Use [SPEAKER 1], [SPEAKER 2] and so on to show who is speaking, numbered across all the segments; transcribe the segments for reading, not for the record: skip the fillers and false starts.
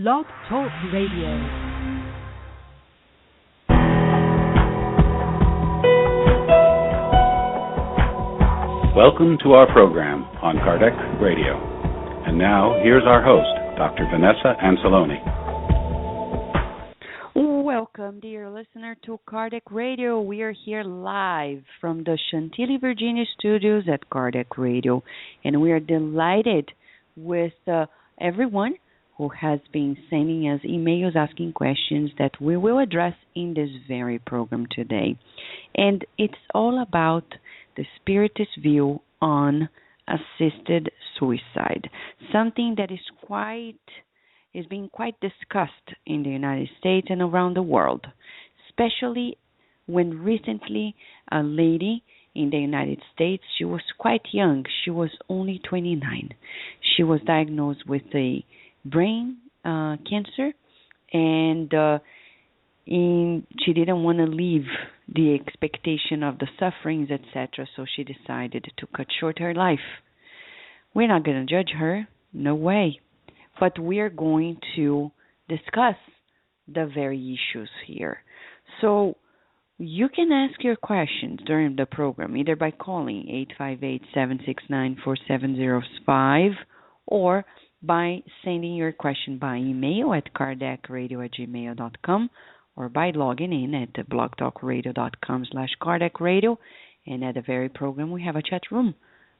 [SPEAKER 1] Blog Talk Radio.
[SPEAKER 2] Welcome to our program on Kardec Radio. And now, here's our host, Dr. Vanessa Anceloni.
[SPEAKER 3] Welcome, dear listener, to Kardec Radio. We are here live from the Chantilly, Virginia studios at Kardec Radio. And we are delighted with everyone who has been sending us emails asking questions that we will address in this very program today. And it's all about the Spiritist view on assisted suicide, something that is being quite discussed in the United States and around the world, especially when recently a lady in the United States, she was quite young, she was only 29. She was diagnosed with a brain cancer, and she didn't want to leave the expectation of the sufferings, etc., so she decided to cut short her life. We're not going to judge her, no way, but we're going to discuss the very issues here. So you can ask your questions during the program, either by calling 858-769-4705 or by sending your question by email at kardecradio@gmail.com or by logging in at blogtalkradio.com/kardecradio. And at the very program, we have a chat room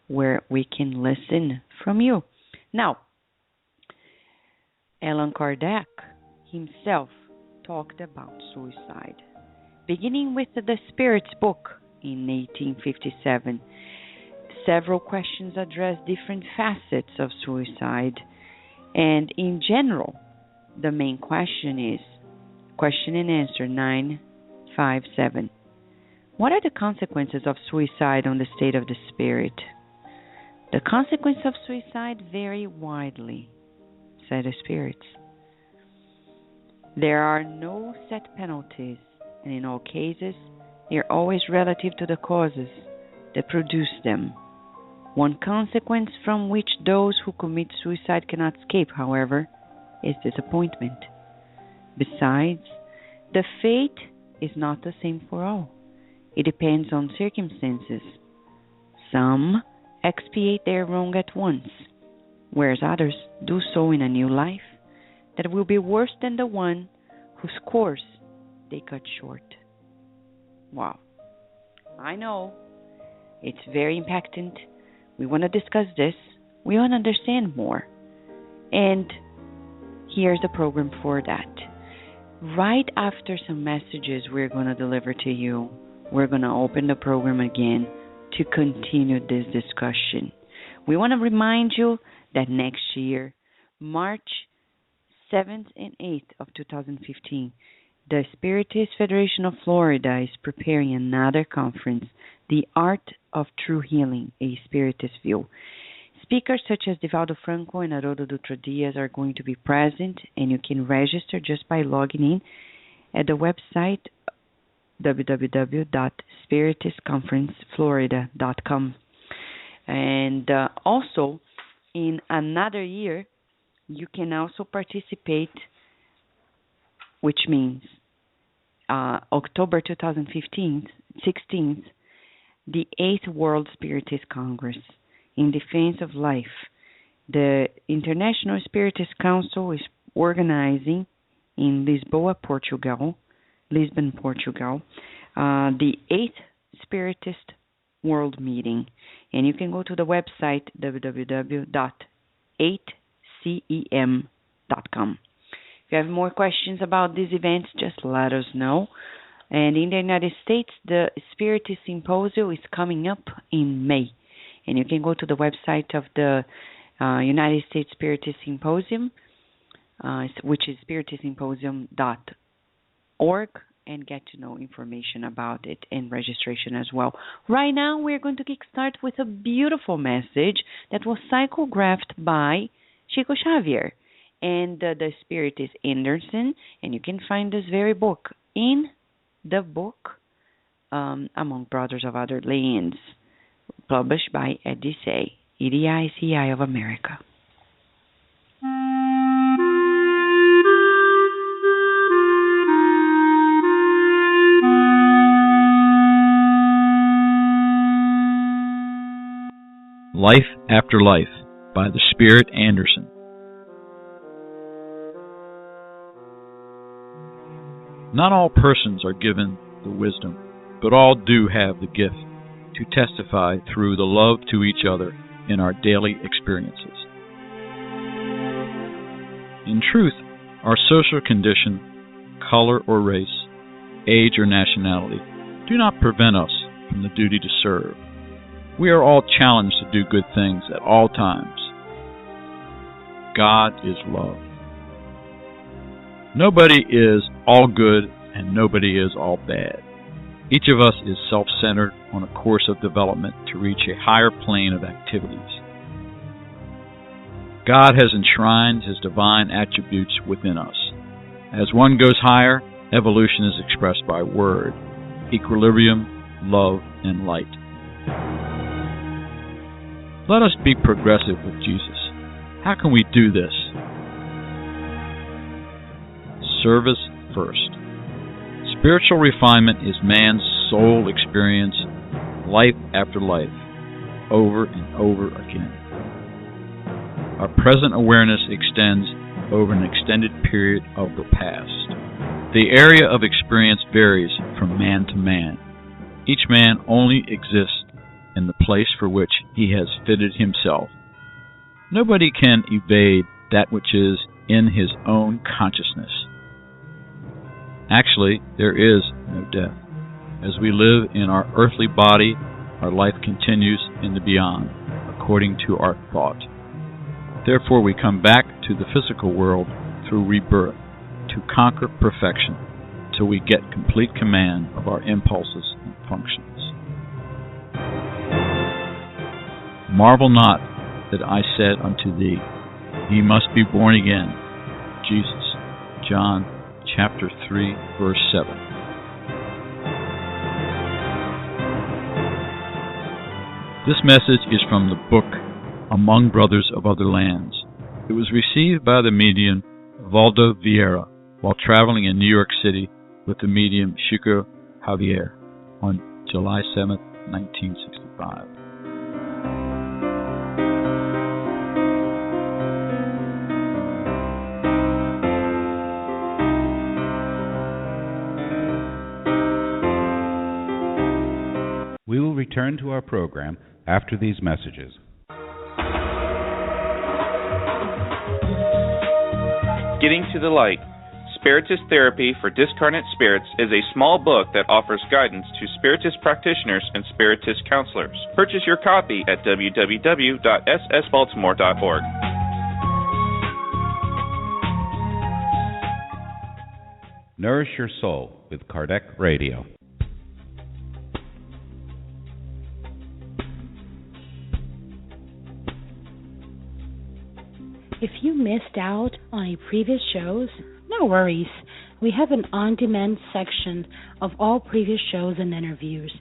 [SPEAKER 3] where we can listen from you. Now, Allan Kardec himself talked about suicide, beginning with the Spirit's book in 1857. Several questions address different facets of suicide, and in general, the main question is question and answer 957. What are the consequences of suicide on the state of the spirit? The consequences of suicide vary widely, said the spirits. There are no set penalties, and in all cases, they are always relative to the causes that produce them. One consequence from which those who commit suicide cannot escape, however, is disappointment. Besides, the fate is not the same for all. It depends on circumstances. Some expiate their wrong at once, whereas others do so in a new life that will be worse than the one whose course they cut short. Wow. I know. It's very impactant. We want to discuss this. We want to understand more. And here's the program for that. Right after some messages we're going to deliver to you, we're going to open the program again to continue this discussion. We want to remind you that next year, March 7th and 8th of 2015, the Spiritist Federation of Florida is preparing another conference, The Art of True Healing, a Spiritist View. Speakers such as Divaldo Franco and Haroldo Dutra Dias are going to be present, and you can register just by logging in at the website www.spiritistconferenceflorida.com. And also, in another year, you can also participate, which means October 2015, 16th, the 8th World Spiritist Congress in Defense of Life. The International Spiritist Council is organizing in Lisbon, Portugal, the 8th Spiritist World Meeting. And you can go to the website www.8cem.com. If you have more questions about these events, just let us know. And in the United States, the Spiritist Symposium is coming up in May. And you can go to the website of the United States Spiritist Symposium, which is spiritistsymposium.org, and get to know information about it and registration as well. Right now, we're going to kickstart with a beautiful message that was psychographed by Chico Xavier and the Spiritist Anderson, and you can find this very book in the book Among Brothers of Other Lands, published by EDICI, EDICI of America.
[SPEAKER 1] Life After Life by the Spirit Anderson. Not all persons are given the wisdom, but all do have the gift to testify through the love to each other in our daily experiences. In truth, our social condition, color or race, age or nationality do not prevent us from the duty to serve. We are all challenged to do good things at all times. God is love. Nobody is all good and nobody is all bad. Each of us is self-centered on a course of development to reach a higher plane of activities. God has enshrined His divine attributes within us. As one goes higher, evolution is expressed by word, equilibrium, love, and light. Let us be progressive with Jesus. How can we do this? Service first. Spiritual refinement is man's soul experience, life after life, over and over again. Our present awareness extends over an extended period of the past. The area of experience varies from man to man. Each man only exists in the place for which he has fitted himself. Nobody can evade that which is in his own consciousness. Actually, there is no death. As we live in our earthly body, our life continues in the beyond, according to our thought. Therefore, we come back to the physical world through rebirth, to conquer perfection, till we get complete command of our impulses and functions. Marvel not that I said unto thee, Ye must be born again. Jesus, John chapter 3, verse 7. This message is from the book Among Brothers of Other Lands. It was received by the medium Valdo Vieira while traveling in New York City with the medium Chico Javier on July 7, 1965.
[SPEAKER 2] We will return to our program after these messages.
[SPEAKER 4] Getting to the Light, Spiritist Therapy for Discarnate Spirits is a small book that offers guidance to Spiritist practitioners and Spiritist counselors. Purchase your copy at www.ssbaltimore.org.
[SPEAKER 2] Nourish your soul with Kardec Radio.
[SPEAKER 5] If you missed out on any previous shows, no worries. We have an on-demand section of all previous shows and interviews.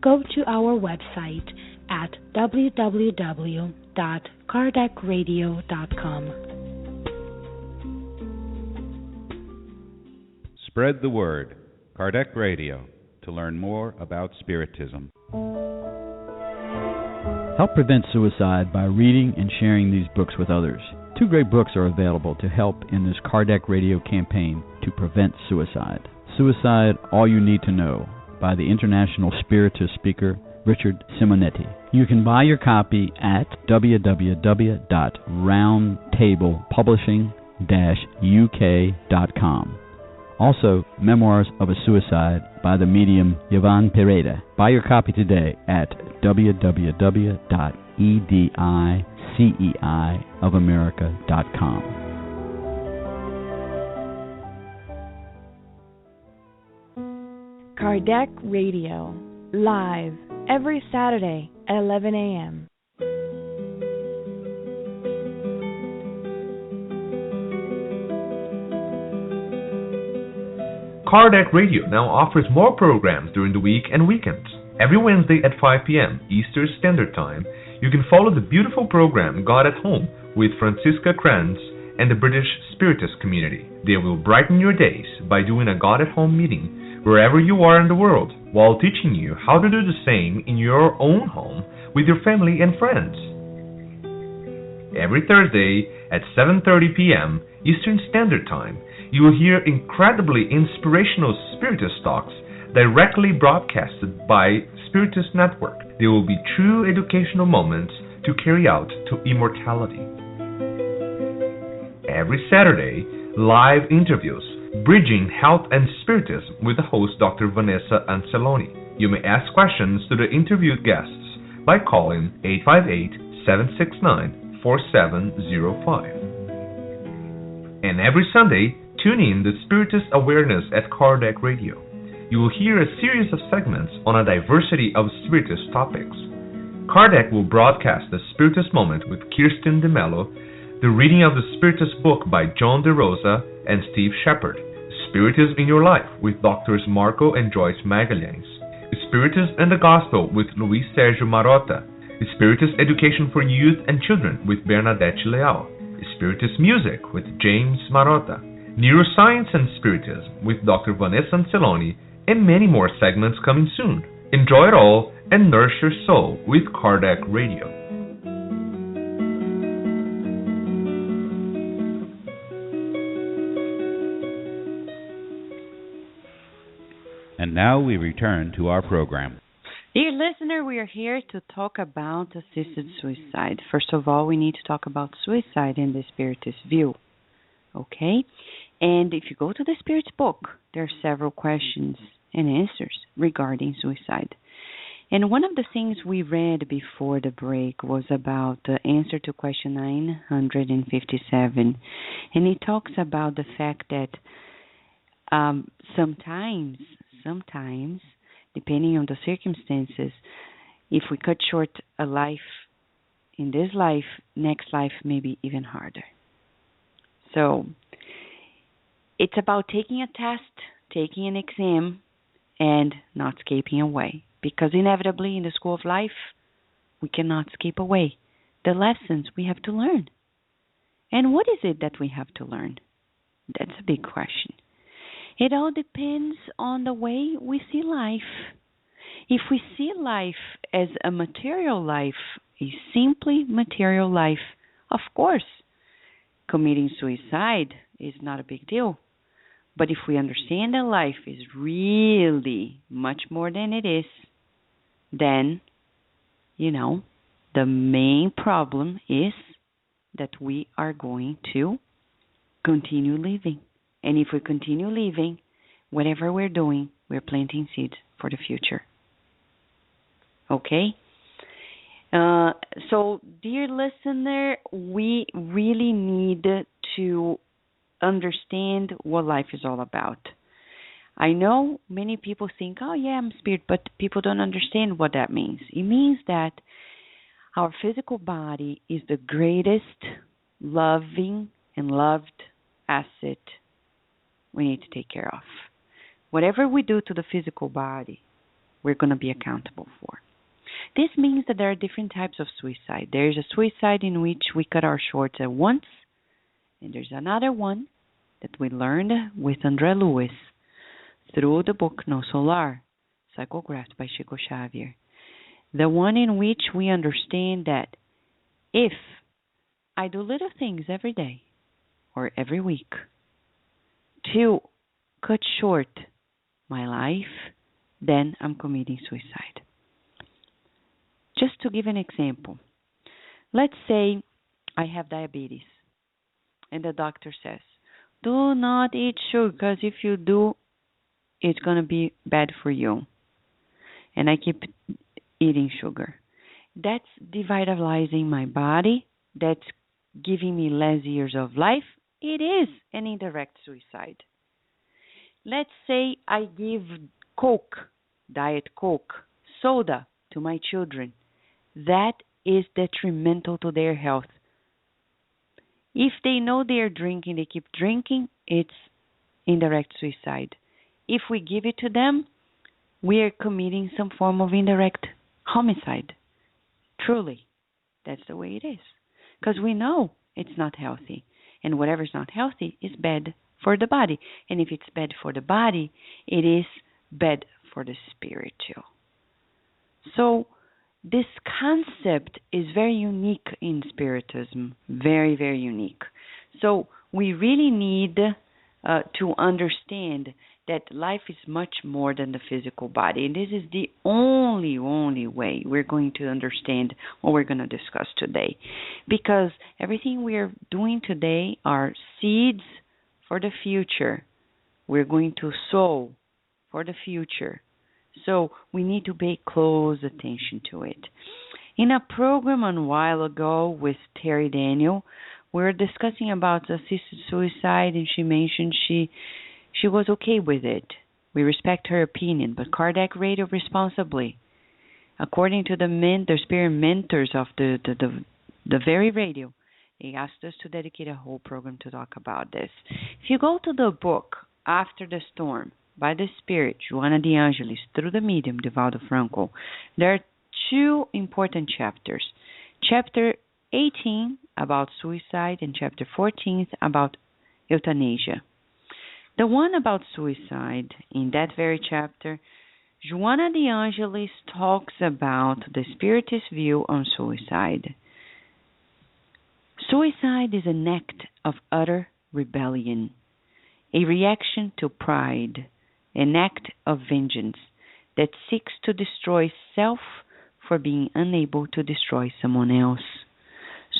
[SPEAKER 5] Go to our website at www.kardecradio.com.
[SPEAKER 2] Spread the word. Kardec Radio, to learn more about Spiritism.
[SPEAKER 6] Help prevent suicide by reading and sharing these books with others. 2 great books are available to help in this Kardec Radio campaign to prevent suicide. Suicide, All You Need to Know, by the international Spiritist speaker Richard Simonetti. You can buy your copy at www.roundtablepublishing-uk.com. Also, Memoirs of a Suicide by the medium Yvonne Pereda. Buy your copy today at www.ediceiofamerica.com.
[SPEAKER 7] Kardec Radio, live every Saturday at 11 a.m.
[SPEAKER 8] Kardec Radio now offers more programs during the week and weekends. Every Wednesday at 5 p.m. Eastern Standard Time, you can follow the beautiful program God at Home with Francisca Kranz and the British Spiritist community. They will brighten your days by doing a God at Home meeting wherever you are in the world, while teaching you how to do the same in your own home with your family and friends. Every Thursday at 7:30 p.m. Eastern Standard Time, you will hear incredibly inspirational Spiritist talks directly broadcasted by Spiritist Network. There will be true educational moments to carry out to immortality. Every Saturday, live interviews, Bridging Health and Spiritism with the host Dr. Vanessa Anceloni. You may ask questions to the interviewed guests by calling 858-769-4705. And every Sunday, tune in to Spiritist Awareness at Kardec Radio. You will hear a series of segments on a diversity of Spiritist topics. Kardec will broadcast the Spiritist Moment with Kirsten DeMello, the reading of the Spiritist book by John DeRosa and Steve Shepard, Spiritism in Your Life with Drs. Marco and Joyce Magalhães, Spiritism and the Gospel with Luis Sergio Marotta, Spiritist Education for Youth and Children with Bernadette Leal, Spiritist Music with James Marotta, Neuroscience and Spiritism with Dr. Vanessa Anceloni, and many more segments coming soon. Enjoy it all and nourish your soul with Kardec Radio.
[SPEAKER 9] And now we return to our program.
[SPEAKER 3] Dear listener, we are here to talk about assisted suicide. First of all, we need to talk about suicide in the Spiritist view. Okay? And if you go to the Spirit's book, there are several questions and answers regarding suicide. And one of the things we read before the break was about the answer to question 957. And it talks about the fact that sometimes, depending on the circumstances, if we cut short a life in this life, next life may be even harder. So it's about taking a test, taking an exam, and not escaping away. Because inevitably in the school of life, we cannot escape away. The lessons we have to learn. And what is it that we have to learn? That's a big question. It all depends on the way we see life. If we see life as a material life, a simply material life, of course, committing suicide is not a big deal. But if we understand that life is really much more than it is, then, the main problem is that we are going to continue living. And if we continue living, whatever we're doing, we're planting seeds for the future. Okay? So, dear listener, we really need to understand what life is all about. I know many people think, oh yeah, I'm spirit, but people don't understand what that means. It means that our physical body is the greatest loving and loved asset we need to take care of. Whatever we do to the physical body, we're going to be accountable for. This means that there are different types of suicide. There is a suicide in which we cut our shorts at once, and there's another one that we learned with André Luiz through the book No Solar, psychographed by Chico Xavier. The one in which we understand that if I do little things every day or every week to cut short my life, then I'm committing suicide. Just to give an example, let's say I have diabetes and the doctor says, do not eat sugar because if you do, it's going to be bad for you. And I keep eating sugar. That's devitalizing my body. That's giving me less years of life. It is an indirect suicide. Let's say I give Coke, Diet Coke, soda to my children. That is detrimental to their health. If they know they are drinking, they keep drinking, it's indirect suicide. If we give it to them, we are committing some form of indirect homicide. Truly, that's the way it is. Because we know it's not healthy. And whatever's not healthy is bad for the body. And if it's bad for the body, it is bad for the spirit too. So this concept is very unique in Spiritism, very, very unique. So we really need to understand that life is much more than the physical body. And this is the only way we're going to understand what we're going to discuss today. Because everything we're doing today are seeds for the future. We're going to sow for the future. So we need to pay close attention to it. In a program a while ago with Terry Daniel, we were discussing about assisted suicide, and she mentioned she was okay with it. We respect her opinion, but Kardec rated responsibly. According to the spirit mentors of the very radio, they asked us to dedicate a whole program to talk about this. If you go to the book After the Storm by the Spirit, Joana de Angelis, through the medium, Divaldo Franco, there are two important chapters. Chapter 18 about suicide and chapter 14 about euthanasia. The one about suicide, in that very chapter, Joana de Angelis talks about the Spiritist view on suicide. Suicide is an act of utter rebellion, a reaction to pride, an act of vengeance that seeks to destroy self for being unable to destroy someone else.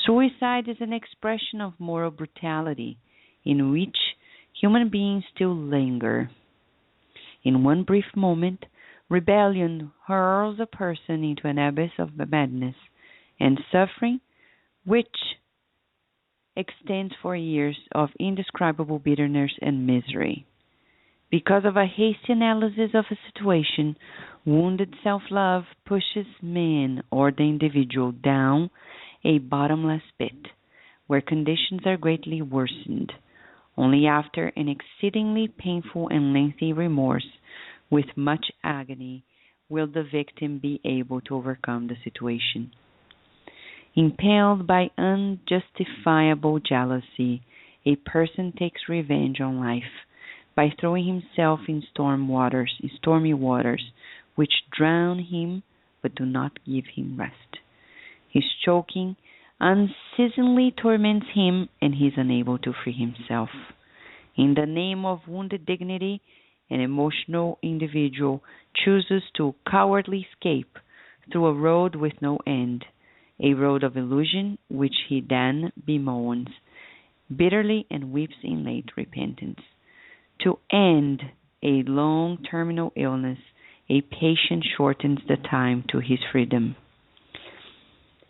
[SPEAKER 3] Suicide is an expression of moral brutality in which human beings still linger. In one brief moment, rebellion hurls a person into an abyss of madness and suffering which extends for years of indescribable bitterness and misery. Because of a hasty analysis of a situation, wounded self-love pushes man or the individual down a bottomless pit, where conditions are greatly worsened. Only after an exceedingly painful and lengthy remorse, with much agony, will the victim be able to overcome the situation. Impelled by unjustifiable jealousy, a person takes revenge on life by throwing himself in stormy waters, which drown him but do not give him rest. His choking unceasingly torments him, and he is unable to free himself. In the name of wounded dignity, an emotional individual chooses to cowardly escape through a road with no end, a road of illusion which he then bemoans bitterly and weeps in late repentance. To end a long terminal illness, a patient shortens the time to his freedom.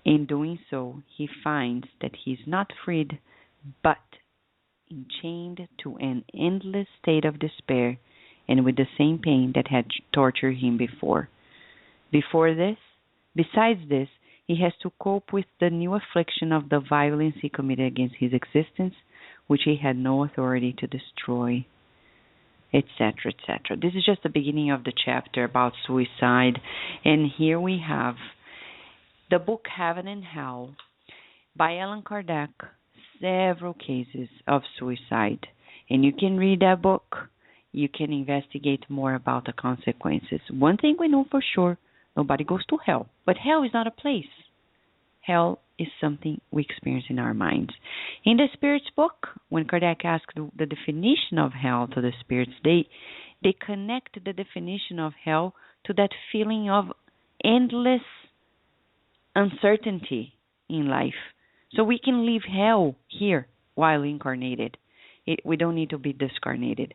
[SPEAKER 3] In doing so, he finds that he is not freed, but enchained to an endless state of despair, and with the same pain that had tortured him before. Besides this, he has to cope with the new affliction of the violence he committed against his existence, which he had no authority to destroy, etc., etc. This is just the beginning of the chapter about suicide, and here we have the book Heaven and Hell by Allan Kardec, several cases of suicide. And you can read that book. You can investigate more about the consequences. One thing we know for sure, nobody goes to hell. But hell is not a place. Hell is something we experience in our minds. In the Spirit's book, when Kardec asked the definition of hell to the spirits, they connect the definition of hell to that feeling of endless uncertainty in life. So we can leave hell here while incarnated. We don't need to be discarnated.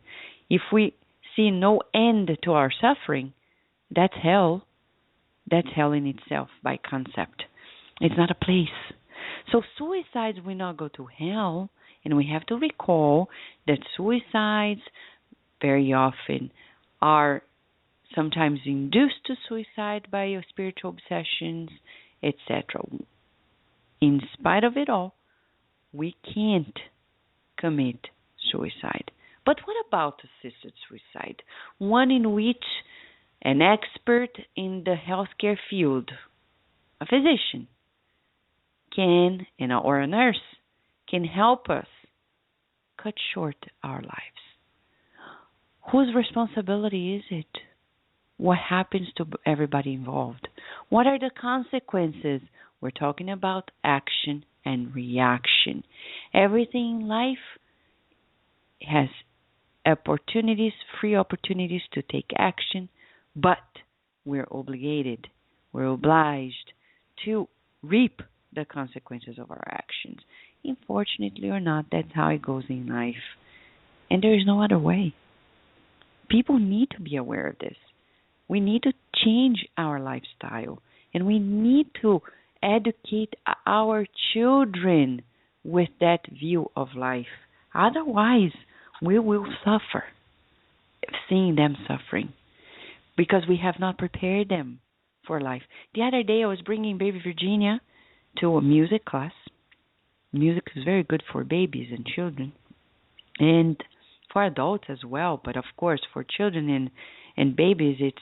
[SPEAKER 3] If we see no end to our suffering, that's hell. That's hell in itself by concept. It's not a place. So suicides will not go to hell, and we have to recall that suicides very often are sometimes induced to suicide by spiritual obsessions, etc. In spite of it all, we can't commit suicide. But what about assisted suicide? One in which an expert in the healthcare field, a physician, or a nurse, can help us cut short our lives. Whose responsibility is it? What happens to everybody involved? What are the consequences? We're talking about action and reaction. Everything in life has opportunities, free opportunities to take action, but we're obligated, we're obliged to reap the consequences of our actions. Unfortunately or not, that's how it goes in life. And there is no other way. People need to be aware of this. We need to change our lifestyle, and we need to educate our children with that view of life. Otherwise, we will suffer seeing them suffering because we have not prepared them for life. The other day, I was bringing baby Virginia to a music class. Music is very good for babies and children, and for adults as well, but of course for children and babies it's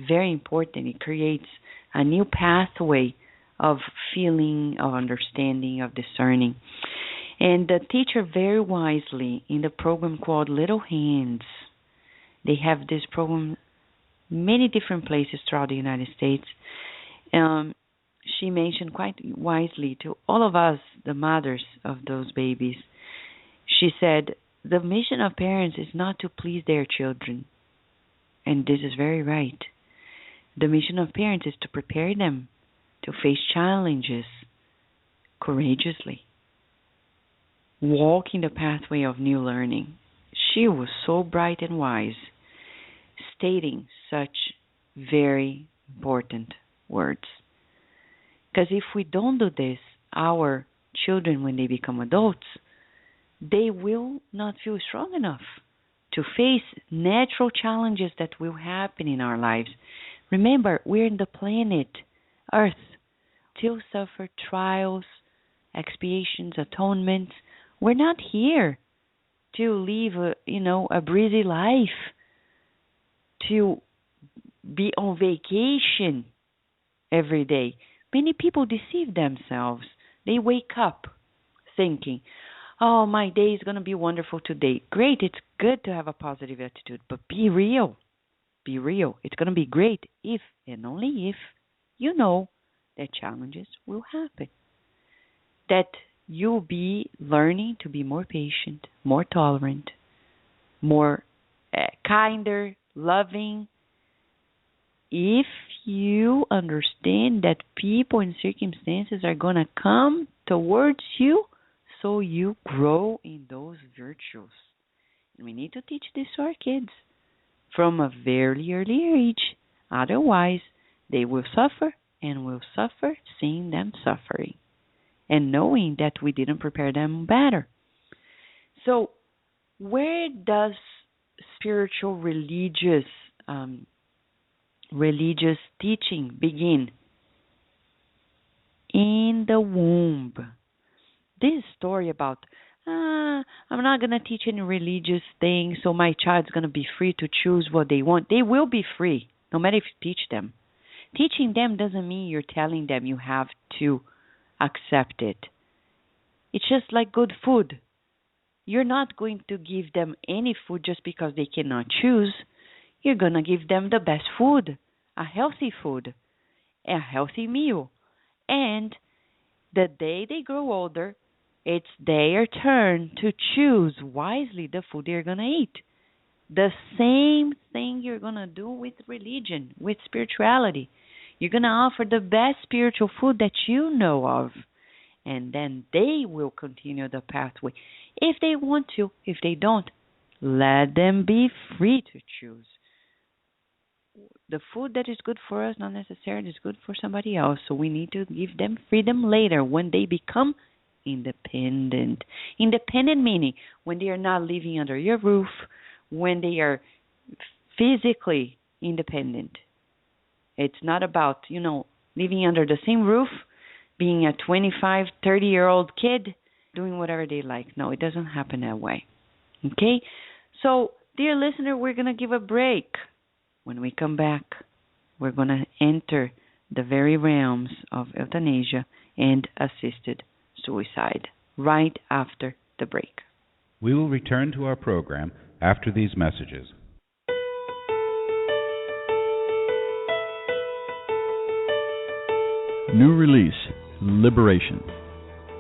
[SPEAKER 3] very important. It creates a new pathway of feeling, of understanding, of discerning. And the teacher very wisely in the program called Little Hands, they have this program many different places throughout the United States. She mentioned quite wisely to all of us, the mothers of those babies, she said, the mission of parents is not to please their children. And this is very right. The mission of parents is to prepare them to face challenges courageously, walk in the pathway of new learning. She was so bright and wise, stating such very important words. Because if we don't do this, our children, when they become adults, they will not feel strong enough to face natural challenges that will happen in our lives. Remember, we're in the planet Earth to suffer trials, expiations, atonements. We're not here to live a breezy life, to be on vacation every day. Many people deceive themselves. They wake up thinking, oh, my day is going to be wonderful today. Great, it's good to have a positive attitude, but be real. Be real. It's going to be great if and only if you know that challenges will happen. That you'll be learning to be more patient, more tolerant, more kinder, loving. If you understand that people and circumstances are going to come towards you, so you grow in those virtues. And we need to teach this to our kids from a very early age. Otherwise, they will suffer and will suffer seeing them suffering and knowing that we didn't prepare them better. So where does spiritual religious teaching begin? In the womb. This story about, I'm not going to teach any religious thing, so my child's going to be free to choose what they want. They will be free, no matter if you teach them. Teaching them doesn't mean you're telling them you have to accept it. It's just like good food. You're not going to give them any food just because they cannot choose. You're going to give them the best food, a healthy food, a healthy meal. And the day they grow older, it's their turn to choose wisely the food they're going to eat. The same thing you're going to do with religion, with spirituality. You're going to offer the best spiritual food that you know of. And then they will continue the pathway. If they want to, if they don't, let them be free to choose. The food that is good for us not necessarily is good for somebody else. So we need to give them freedom later when they become independent. Independent meaning when they are not living under your roof, when they are physically independent. It's not about, living under the same roof, being a 25, 30-year-old kid, doing whatever they like. No, it doesn't happen that way. Okay? So, dear listener, we're going to give a break. When we come back, we're going to enter the very realms of euthanasia and assisted suicide right after the break.
[SPEAKER 9] We will return to our program after these messages.
[SPEAKER 6] New release, Liberation.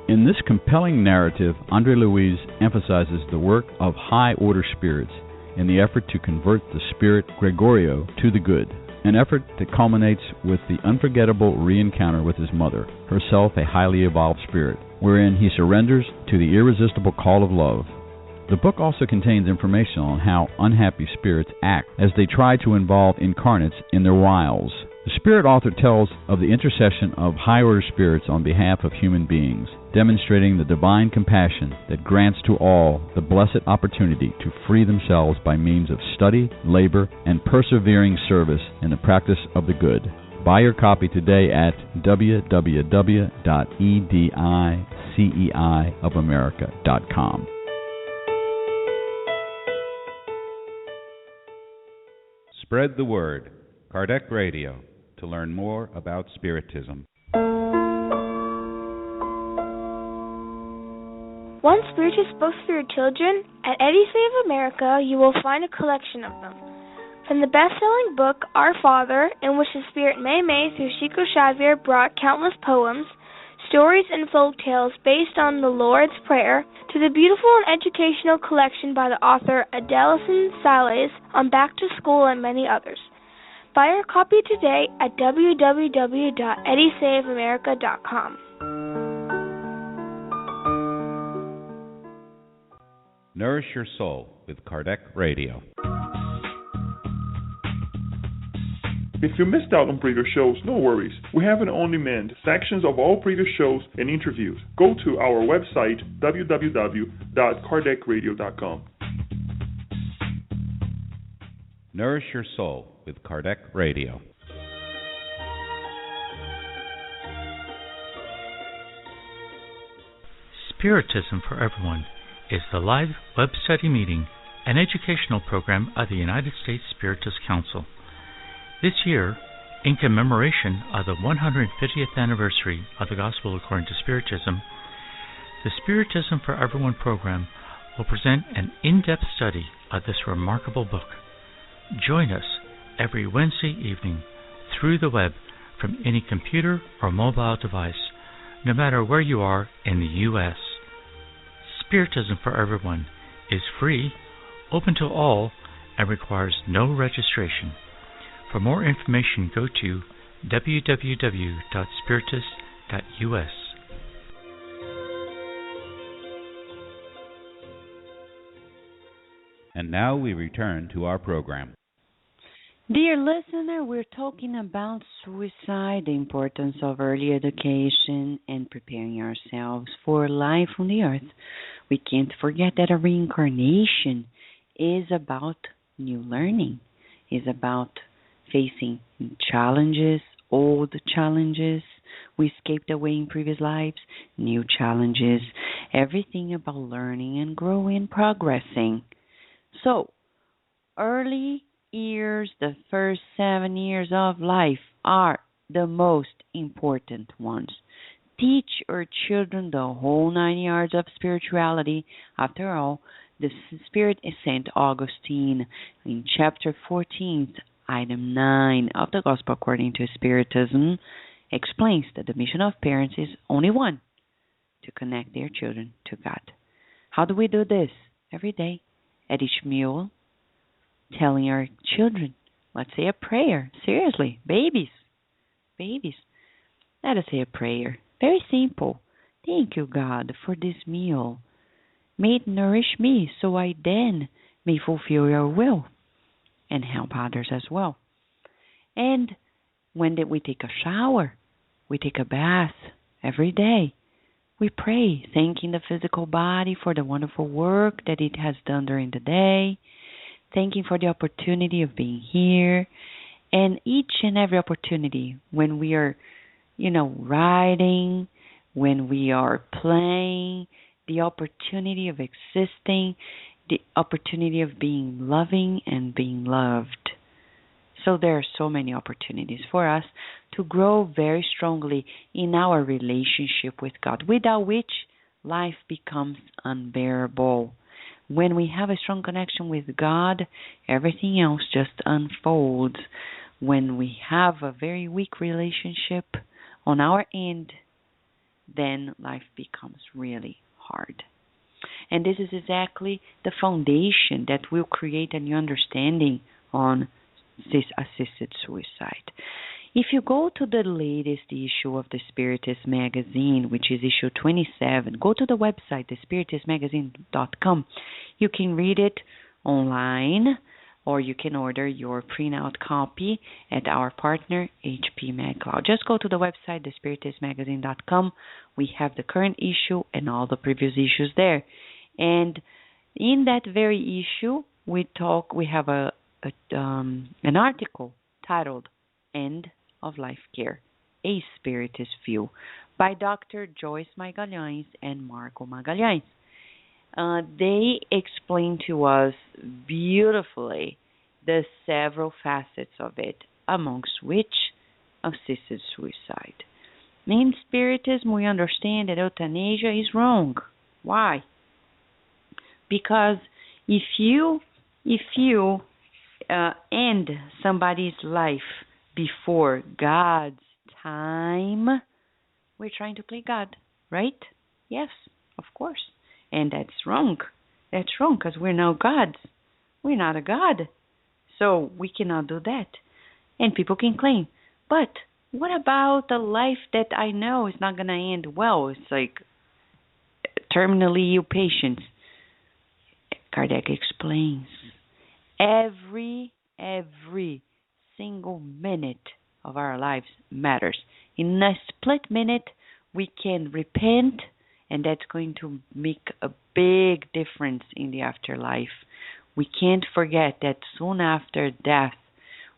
[SPEAKER 6] In this compelling narrative, Andre Luiz emphasizes the work of high-order spirits in the effort to convert the spirit Gregorio to the good, an effort that culminates with the unforgettable re-encounter with his mother, herself a highly evolved spirit, wherein he surrenders to the irresistible call of love. The book also contains information on how unhappy spirits act as they try to involve incarnates in their wiles. The spirit author tells of the intercession of high-order spirits on behalf of human beings, demonstrating the divine compassion that grants to all the blessed opportunity to free themselves by means of study, labor, and persevering service in the practice of the good. Buy your copy today at www.ediceiofamerica.com.
[SPEAKER 9] Spread the word. Kardec Radio, to learn more about Spiritism.
[SPEAKER 10] Want Spiritist books for your children? At Edicei of America, you will find a collection of them. From the best-selling book, Our Father, in which the Spirit Mei through Chico Xavier brought countless poems, stories, and folk tales based on the Lord's Prayer, to the beautiful and educational collection by the author Adelson Sales on Back to School and many others. Buy your copy today at www.ediceiofamerica.com.
[SPEAKER 9] Nourish your soul with Kardec Radio.
[SPEAKER 11] If you missed out on previous shows, no worries. We have an on-demand sections of all previous shows and interviews. Go to our website, www.kardecradio.com.
[SPEAKER 9] Nourish your soul with Kardec Radio.
[SPEAKER 12] Spiritism for Everyone is the live web study meeting and educational program of the United States Spiritist Council. This year, in commemoration of the 150th anniversary of the Gospel according to Spiritism, the Spiritism for Everyone program will present an in-depth study of this remarkable book. Join us every Wednesday evening through the web from any computer or mobile device, no matter where you are in the U.S. Spiritism for Everyone is free, open to all, and requires no registration. For more information, go to www.spiritist.us.
[SPEAKER 9] And now we return to our program.
[SPEAKER 3] Dear listener, we're talking about suicide, the importance of early education, and preparing ourselves for life on the earth. We can't forget that a reincarnation is about new learning, is about facing challenges, old challenges we escaped away in previous lives, new challenges, everything about learning and growing, progressing. So, early years, the first 7 years of life, are the most important ones. Teach our children the whole 9 yards of spirituality. After all, the Spirit is St. Augustine in chapter 14, item 9 of the Gospel according to Spiritism explains that the mission of parents is only one, to connect their children to God. How do we do this? Every day, at each meal, telling our children, let's say a prayer. Seriously, babies. Let us say a prayer. Very simple. Thank you, God, for this meal. May it nourish me so I then may fulfill your will and help others as well. And when we take a shower, we take a bath every day, we pray, thanking the physical body for the wonderful work that it has done during the day, thanking for the opportunity of being here, and each and every opportunity when we are, riding, when we are playing, the opportunity of existing, the opportunity of being loving and being loved. So there are so many opportunities for us to grow very strongly in our relationship with God, without which life becomes unbearable. When we have a strong connection with God, everything else just unfolds. When we have a very weak relationship on our end, then life becomes really hard. And this is exactly the foundation that will create a new understanding on this assisted suicide. If you go to the latest issue of the Spiritist magazine, which is issue 27, go to the website, thespiritistmagazine.com. You can read it online, or you can order your printout copy at our partner, HP MagCloud. Just go to the website, thespiritistmagazine.com. We have the current issue and all the previous issues there. And in that very issue, we have an article titled "End of Life Care: A Spiritist View" by Dr. Joyce Magalhães and Marco Magalhães. They explain to us beautifully the several facets of it, amongst which assisted suicide. In Spiritism, we understand that euthanasia is wrong. Why? Because if you end somebody's life before God's time, we're trying to play God, right? Yes, of course. And that's wrong. That's wrong because we're now gods. We're not a God. So we cannot do that. And people can claim, but what about the life that I know is not going to end well? It's like terminally ill patients. Kardec explains, every single minute of our lives matters. In a split minute, we can repent, and that's going to make a big difference in the afterlife. We can't forget that soon after death,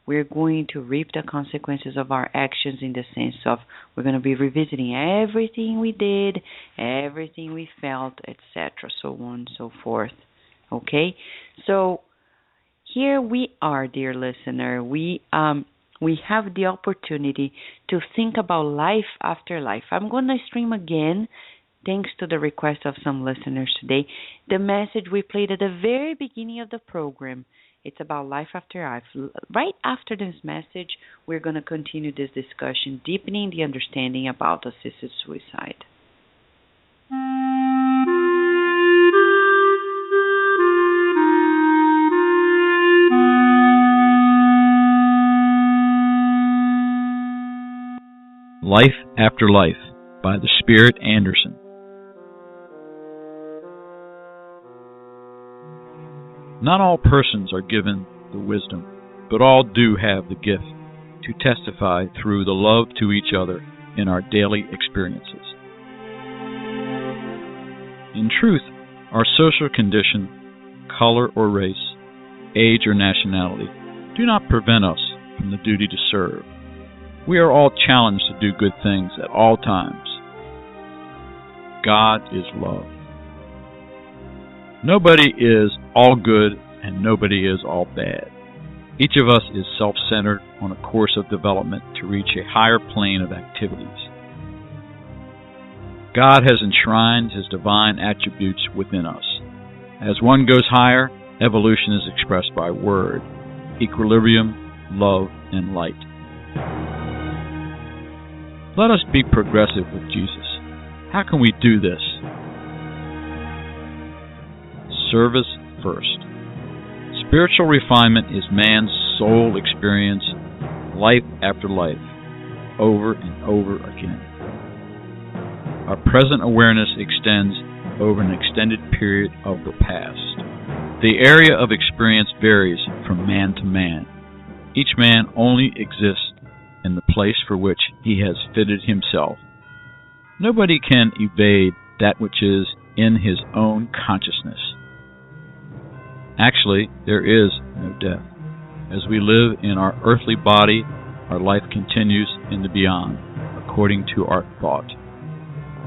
[SPEAKER 3] we're going to reap the consequences of our actions, in the sense of we're going to be revisiting everything we did, everything we felt, etc., so on and so forth. Okay? So here we are, dear listener. We have the opportunity to think about life after life. I'm going to stream again, thanks to the request of some listeners today, the message we played at the very beginning of the program. It's about life after life. Right after this message, we're going to continue this discussion, deepening the understanding about assisted suicide.
[SPEAKER 1] Life After Life by the Spirit Anderson. Not all persons are given the wisdom, but all do have the gift to testify through the love to each other in our daily experiences. In truth, our social condition, color or race, age or nationality do not prevent us from the duty to serve. We are all challenged to do good things at all times. God is love. Nobody is all good and nobody is all bad. Each of us is self-centered on a course of development to reach a higher plane of activities. God has enshrined His divine attributes within us. As one goes higher, evolution is expressed by word, equilibrium, love, and light. Let us be progressive with Jesus. How can we do this? Service first. Spiritual refinement is man's soul experience, life after life, over and over again. Our present awareness extends over an extended period of the past. The area of experience varies from man to man. Each man only exists in the place for which he has fitted himself. Nobody can evade that which is in his own consciousness. Actually, there is no death. As we live in our earthly body, our life continues in the beyond, according to our thought.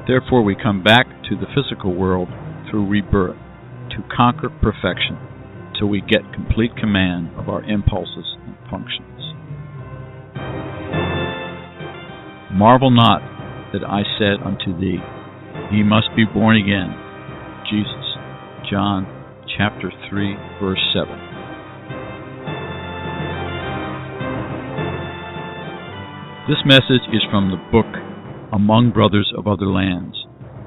[SPEAKER 1] Therefore, we come back to the physical world through rebirth, to conquer perfection, till we get complete command of our impulses and functions. Marvel not that I said unto thee, ye must be born again. Jesus, John chapter 3, verse 7. This message is from the book Among Brothers of Other Lands.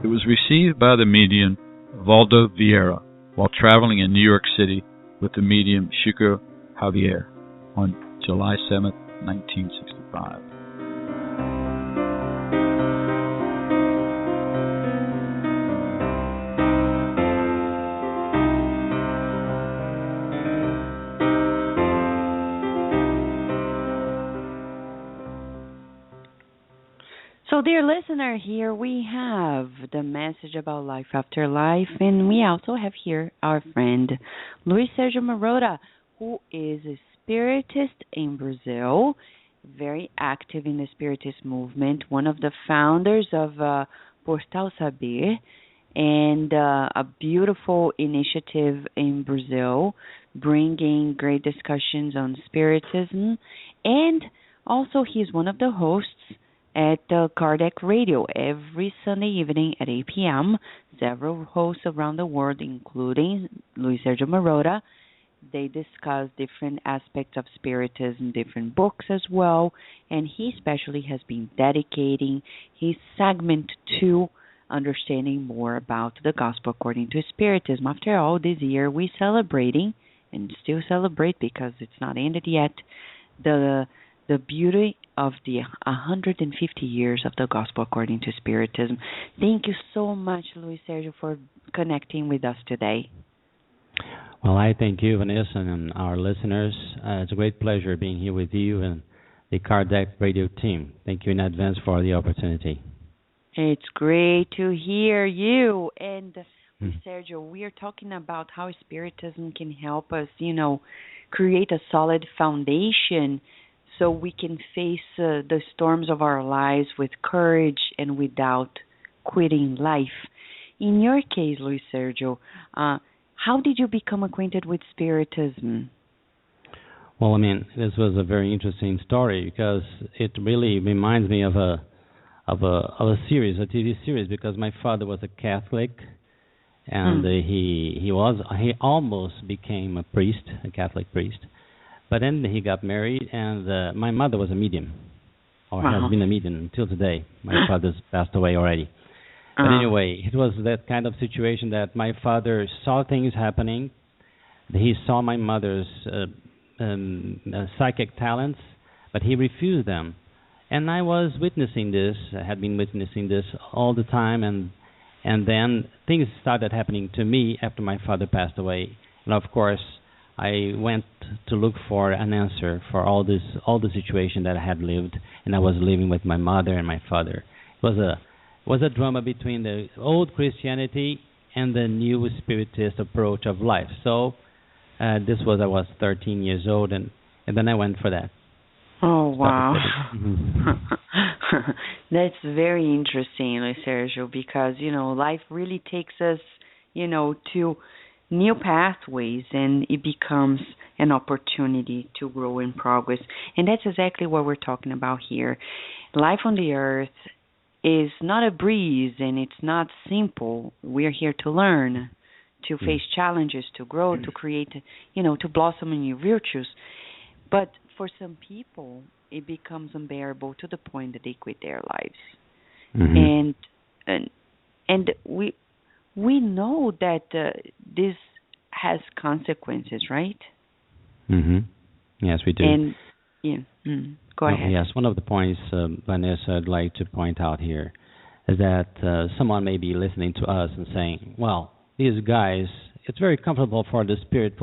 [SPEAKER 1] It was received by the medium Valdo Vieira while traveling in New York City with the medium Chico Javier on July 7, 1965.
[SPEAKER 3] So, dear listener, here we have the message about life after life, and we also have here our friend Luis Sergio Marotta, who is a Spiritist in Brazil, very active in the Spiritist movement, one of the founders of Portal Saber, and a beautiful initiative in Brazil, bringing great discussions on Spiritism, and also he's one of the hosts at Kardec Radio every Sunday evening at 8 p.m. Several hosts around the world, including Luis Sergio Marotta, they discuss different aspects of Spiritism, different books as well, and he especially has been dedicating his segment to understanding more about the Gospel according to Spiritism. After all, this year we're celebrating, and still celebrate because it's not ended yet, the beauty of the 150 years of the Gospel according to Spiritism. Thank you so much, Luis Sergio, for connecting with us today.
[SPEAKER 13] Well, I thank you, Vanessa, and our listeners. It's a great pleasure being here with you and the Kardec Radio team. Thank you in advance for the opportunity.
[SPEAKER 3] It's great to hear you. And Sergio, we are talking about how Spiritism can help us, create a solid foundation so we can face the storms of our lives with courage and without quitting life. In your case, Luis Sergio, how did you become acquainted with Spiritism?
[SPEAKER 13] Well, this was a very interesting story because it really reminds me of a series, a TV series, because my father was a Catholic, and he almost became a priest, a Catholic priest. But then he got married, and my mother was a medium, or has been a medium until today. My father's passed away already. But anyway, it was that kind of situation that my father saw things happening. He saw my mother's psychic talents, but he refused them. And I was witnessing this, I had been witnessing this all the time, and then things started happening to me after my father passed away. And of course, I went to look for an answer for all the situation that I had lived, and I was living with my mother and my father. It was a drama between the old Christianity and the new Spiritist approach of life. So I was 13 years old, and then I went for that.
[SPEAKER 3] Oh, wow. That's very interesting, Sergio, because, life really takes us, to new pathways, and it becomes an opportunity to grow and progress. And that's exactly what we're talking about here. Life on the earth is not a breeze, and it's not simple. We're here to learn, to face challenges, to grow, to create, to blossom in new virtues. But for some people, it becomes unbearable to the point that they quit their lives. And we know that this has consequences, right?
[SPEAKER 13] Yes, we do.
[SPEAKER 3] And go ahead.
[SPEAKER 13] Yes, one of the points, Vanessa, I'd like to point out here is that someone may be listening to us and saying, well, these guys, it's very comfortable for the spirits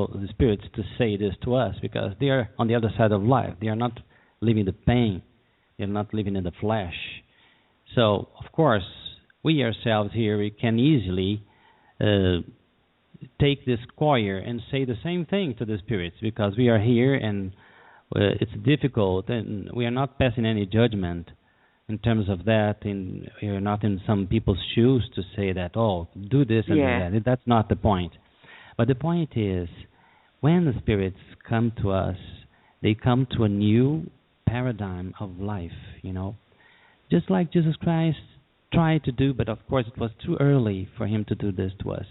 [SPEAKER 13] to say this to us because they are on the other side of life. They are not living the pain. They're not living in the flesh. So, of course, we ourselves here, we can easily take this choir and say the same thing to the spirits because we are here and it's difficult and we are not passing any judgment in terms of that. And we are not in some people's shoes to say that, oh, do this and do that. That's not the point. But the point is, when the spirits come to us, they come to a new paradigm of life, just like Jesus Christ tried to do, but of course it was too early for him to do this to us.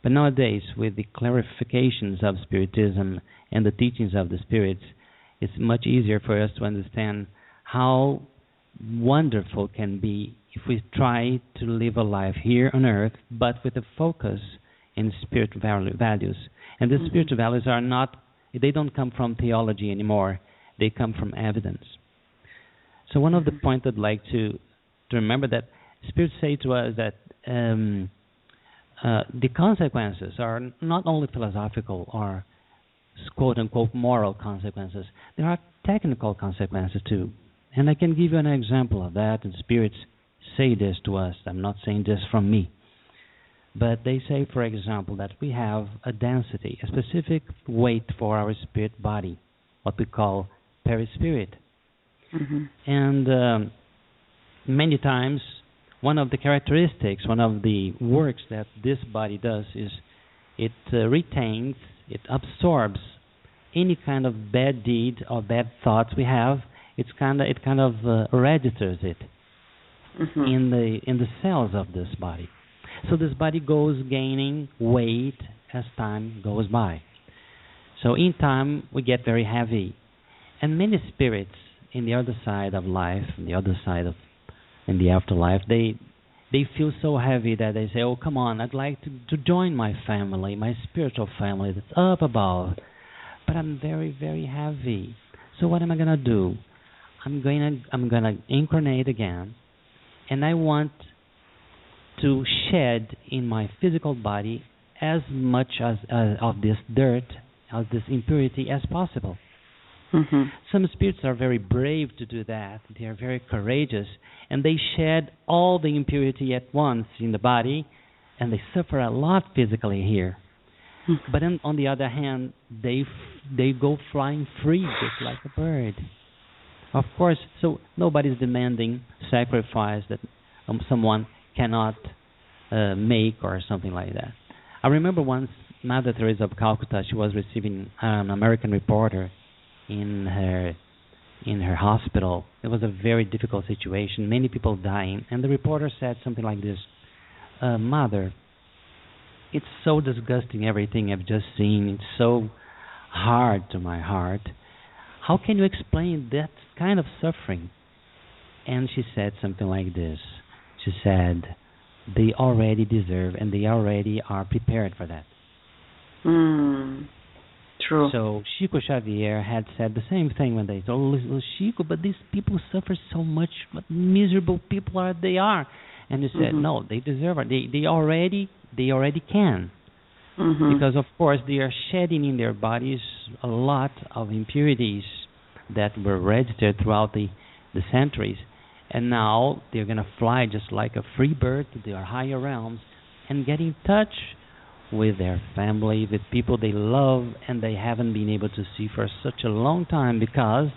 [SPEAKER 13] But nowadays, with the clarifications of Spiritism and the teachings of the spirits, it's much easier for us to understand how wonderful can be if we try to live a life here on earth, but with a focus in spirit values. And the spiritual values are not, they don't come from theology anymore. They come from evidence. So one of the points I'd like to remember that spirits say to us that the consequences are not only philosophical or quote-unquote moral consequences. There are technical consequences too. And I can give you an example of that, and spirits say this to us. I'm not saying this from me. But they say, for example, that we have a density, a specific weight for our spirit body, what we call perispirit. And many times, one of the characteristics, one of the works that this body does is it retains, it absorbs any kind of bad deed or bad thoughts we have. It kind of registers it in the cells of this body. So this body goes gaining weight as time goes by. So in time we get very heavy, and many spirits in the other side of life, in the afterlife, they feel so heavy that they say, "Oh, come on! I'd like to join my family, my spiritual family that's up above, but I'm very, very heavy. So what am I gonna do? I'm gonna incarnate again, and I want to shed in my physical body as much as of this dirt, of this impurity as possible." Some spirits are very brave to do that. They are very courageous, and they shed all the impurity at once in the body, and they suffer a lot physically here. But then, on the other hand, they go flying free just like a bird. Of course, so nobody's demanding sacrifice that someone cannot make or something like that. I remember once Mother Teresa of Calcutta, she was receiving an American reporter in her hospital. It was a very difficult situation, many people dying, and the reporter said something like this: "Mother, it's so disgusting everything I've just seen. It's so hard to my heart. How can you explain that kind of suffering?" And she said something like this. She said, "They already deserve and they already are prepared for that." True. So Chico Xavier had said the same thing when they told Chico, "But these people suffer so much. What miserable people they are." And he said, "No, they deserve it. They already can." Because of course they are shedding in their bodies a lot of impurities that were registered throughout the centuries, and now they're going to fly just like a free bird to their higher realms and get in touch with their family, with people they love and they haven't been able to see for such a long time because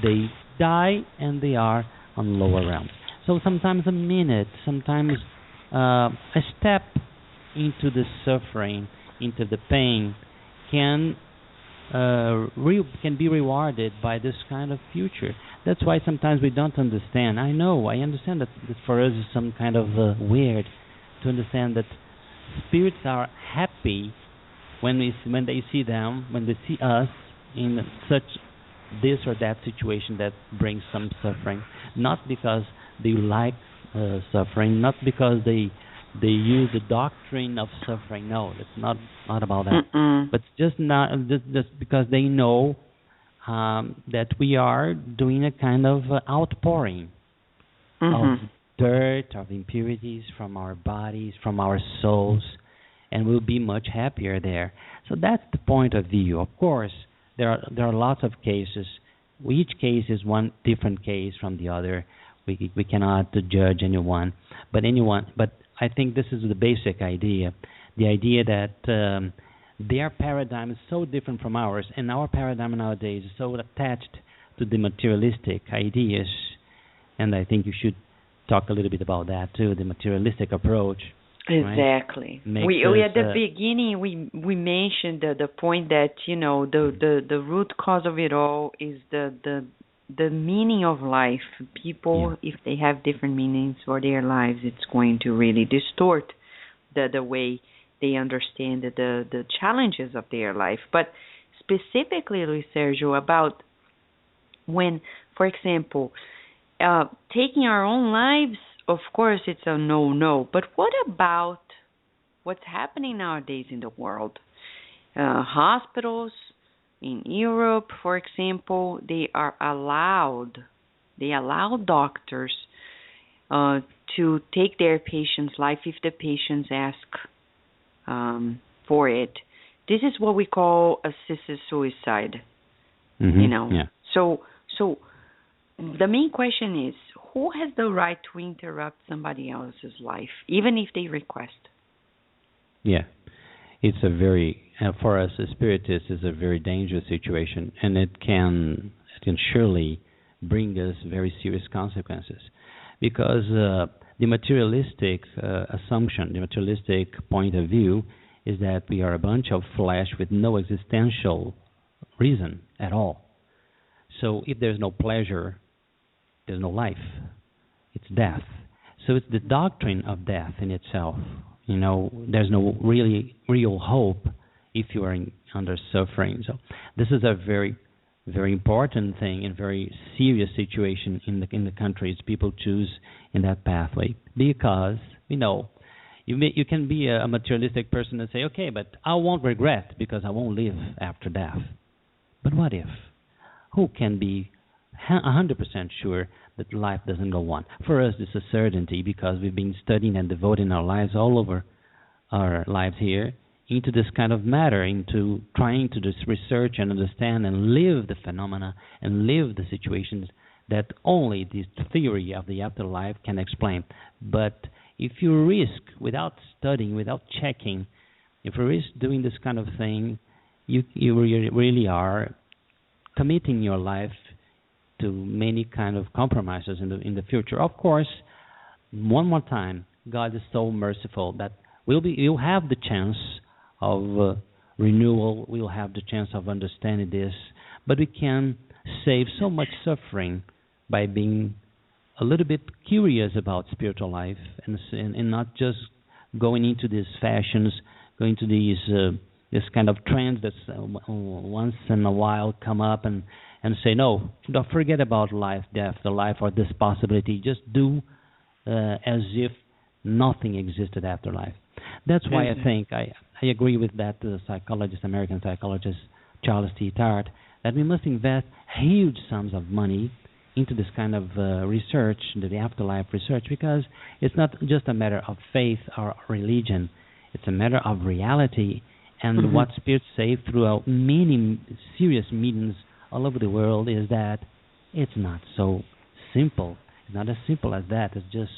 [SPEAKER 13] they die and they are on lower realms. So sometimes a minute, sometimes a step into the suffering, into the pain, can be rewarded by this kind of future. That's why sometimes we don't understand. I understand that for us it's some kind of weird to understand that spirits are happy when they see them, when they see us in such this or that situation that brings some suffering. Not because they like suffering, not because they use the doctrine of suffering. No, it's not about that. But just because they know that we are doing a kind of outpouring of dirt, of impurities from our bodies, from our souls, and we'll be much happier there. So that's the point of view. Of course, there are lots of cases. Each case is one different case from the other. We cannot judge anyone, but I think this is the basic idea. The idea that their paradigm is so different from ours, and our paradigm nowadays is so attached to the materialistic ideas, and I think you should talk a little bit about that too, the materialistic approach.
[SPEAKER 3] Exactly.
[SPEAKER 13] Right?
[SPEAKER 3] We at the beginning we mentioned the point that the root cause of it all is the meaning of life. People, if they have different meanings for their lives, it's going to really distort the way they understand the challenges of their life. But specifically, Luis Sergio, about when, for example, taking our own lives of course, it's a no. But what about what's happening nowadays in the world? Hospitals in Europe, for example, they allow doctors to take their patient's life if the patients ask for it. This is what we call assisted suicide.
[SPEAKER 13] Yeah.
[SPEAKER 3] So the main question is, who has the right to interrupt somebody else's life, even if they request?
[SPEAKER 13] Yeah, it's a very, for us as Spiritists, is a very dangerous situation, and it can surely bring us very serious consequences, because the materialistic assumption, the materialistic point of view, is that we are a bunch of flesh with no existential reason at all. So if there's no pleasure, there's no life. It's death. So it's the doctrine of death in itself. There's no real hope if you are under suffering. So this is a very, very important thing and very serious situation in the countries people choose in that pathway, because you can be a materialistic person and say, okay, but I won't regret because I won't live after death. But what if? Who can be 100% sure that life doesn't go on? For us, it's a certainty, because we've been studying and devoting our lives all over our lives here into this kind of matter, into trying to just research and understand and live the phenomena and live the situations that only this theory of the afterlife can explain. But if you risk, without studying, without checking, if you risk doing this kind of thing, you really are committing your life to many kind of compromises in the future. Of course, one more time, God is so merciful that you'll have the chance of renewal. We'll have the chance of understanding this, but we can save so much suffering by being a little bit curious about spiritual life and not just going into these fashions, going to these this kind of trends that once in a while come up and say, no, don't forget about life, death, the life, or this possibility. Just do as if nothing existed after life. That's why I think I agree with that American psychologist, Charles T. Tart, that we must invest huge sums of money into this kind of research, the afterlife research, because it's not just a matter of faith or religion. It's a matter of reality. And what spirits say throughout many serious meetings all over the world is that it's not so simple. It's not as simple as that. It's just,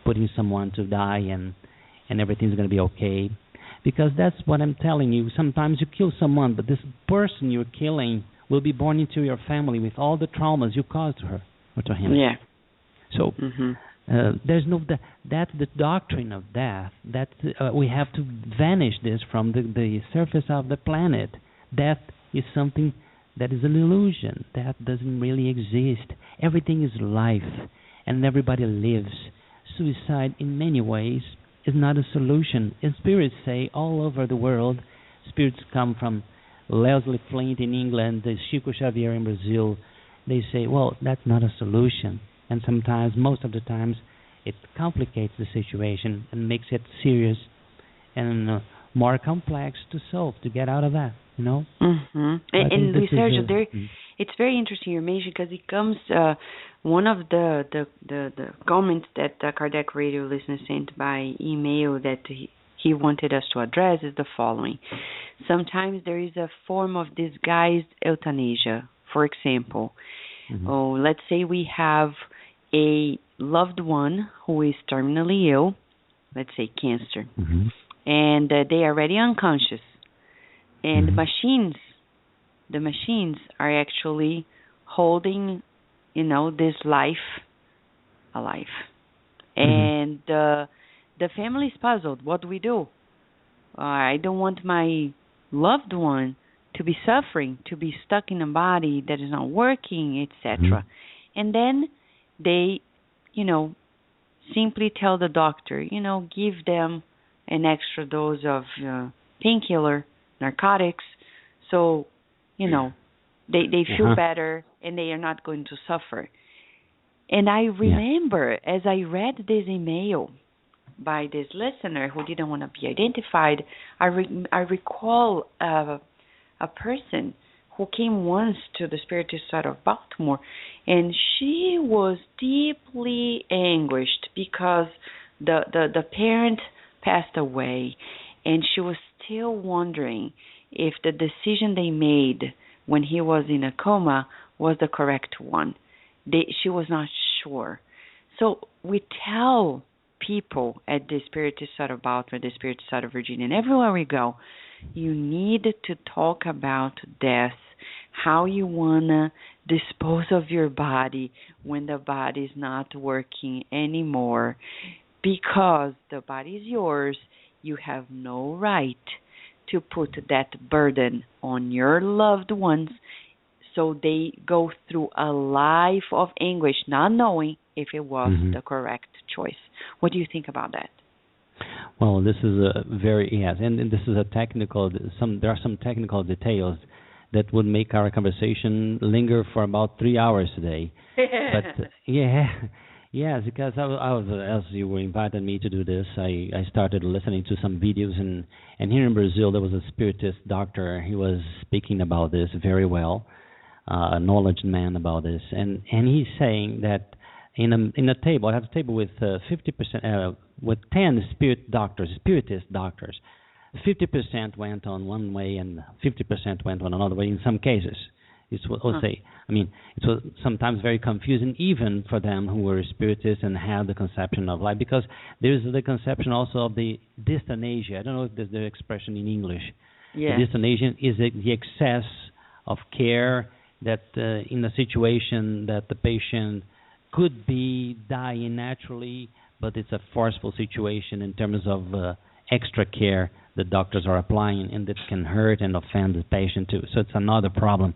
[SPEAKER 13] putting someone to die and everything's going to be okay. Because that's what I'm telling you. Sometimes you kill someone, but this person you're killing will be born into your family with all the traumas you caused to her or to him.
[SPEAKER 3] Yeah.
[SPEAKER 13] So there's that's the doctrine of death. That we have to vanish this from the surface of the planet. Death is something that is an illusion. Death doesn't really exist. Everything is life, and everybody lives. Suicide, in many ways, is not a solution. And spirits say all over the world, spirits come from Leslie Flint in England, the Chico Xavier in Brazil. They say, well, that's not a solution. And sometimes, most of the times, it complicates the situation and makes it serious and more complex to solve, to get out of that, And
[SPEAKER 3] Sergio, it's very interesting you mentioned, because it comes, one of the comments that the Kardec radio listener sent by email that he wanted us to address is the following. Sometimes there is a form of disguised euthanasia. For example, let's say we have a loved one who is terminally ill, let's say cancer, and they are already unconscious, and the machines are actually holding, this life alive, and the family is puzzled. What do we do? I don't want my loved one to be suffering, to be stuck in a body that is not working, etc. And then they, simply tell the doctor, give them an extra dose of painkiller, narcotics, so, they feel better and they are not going to suffer. And I remember, as I read this email by this listener who didn't want to be identified, I recall a person who came once to the Spiritist side of Baltimore, and she was deeply anguished because the parent passed away, and she was still wondering if the decision they made when he was in a coma was the correct one. She was not sure. So we tell people at the Spiritist side of Baltimore, the Spiritist side of Virginia, and everywhere we go, you need to talk about death, how you want to dispose of your body when the body is not working anymore. Because the body is yours, you have no right to put that burden on your loved ones, so they go through a life of anguish, not knowing if it was the correct choice. What do you think about that?
[SPEAKER 13] Well, this is a and this is a technical. There are some technical details that would make our conversation linger for about 3 hours today. But yes, because I was, as you were invited me to do this, I started listening to some videos, and here in Brazil there was a Spiritist doctor. He was speaking about this very well, a knowledge man about this, and he's saying that in a table, I have a table with 50%, with 10 Spiritist doctors. 50% went on one way and 50% went on another way in some cases. It was sometimes very confusing even for them who were Spiritists and had the conception of life, because there is the conception also of the dystonasia. I don't know if there's the expression in English.
[SPEAKER 3] Yeah.
[SPEAKER 13] The dystonasia is the excess of care that in a situation that the patient could be dying naturally, but it's a forceful situation in terms of extra care the doctors are applying, and that can hurt and offend the patient too. So it's another problem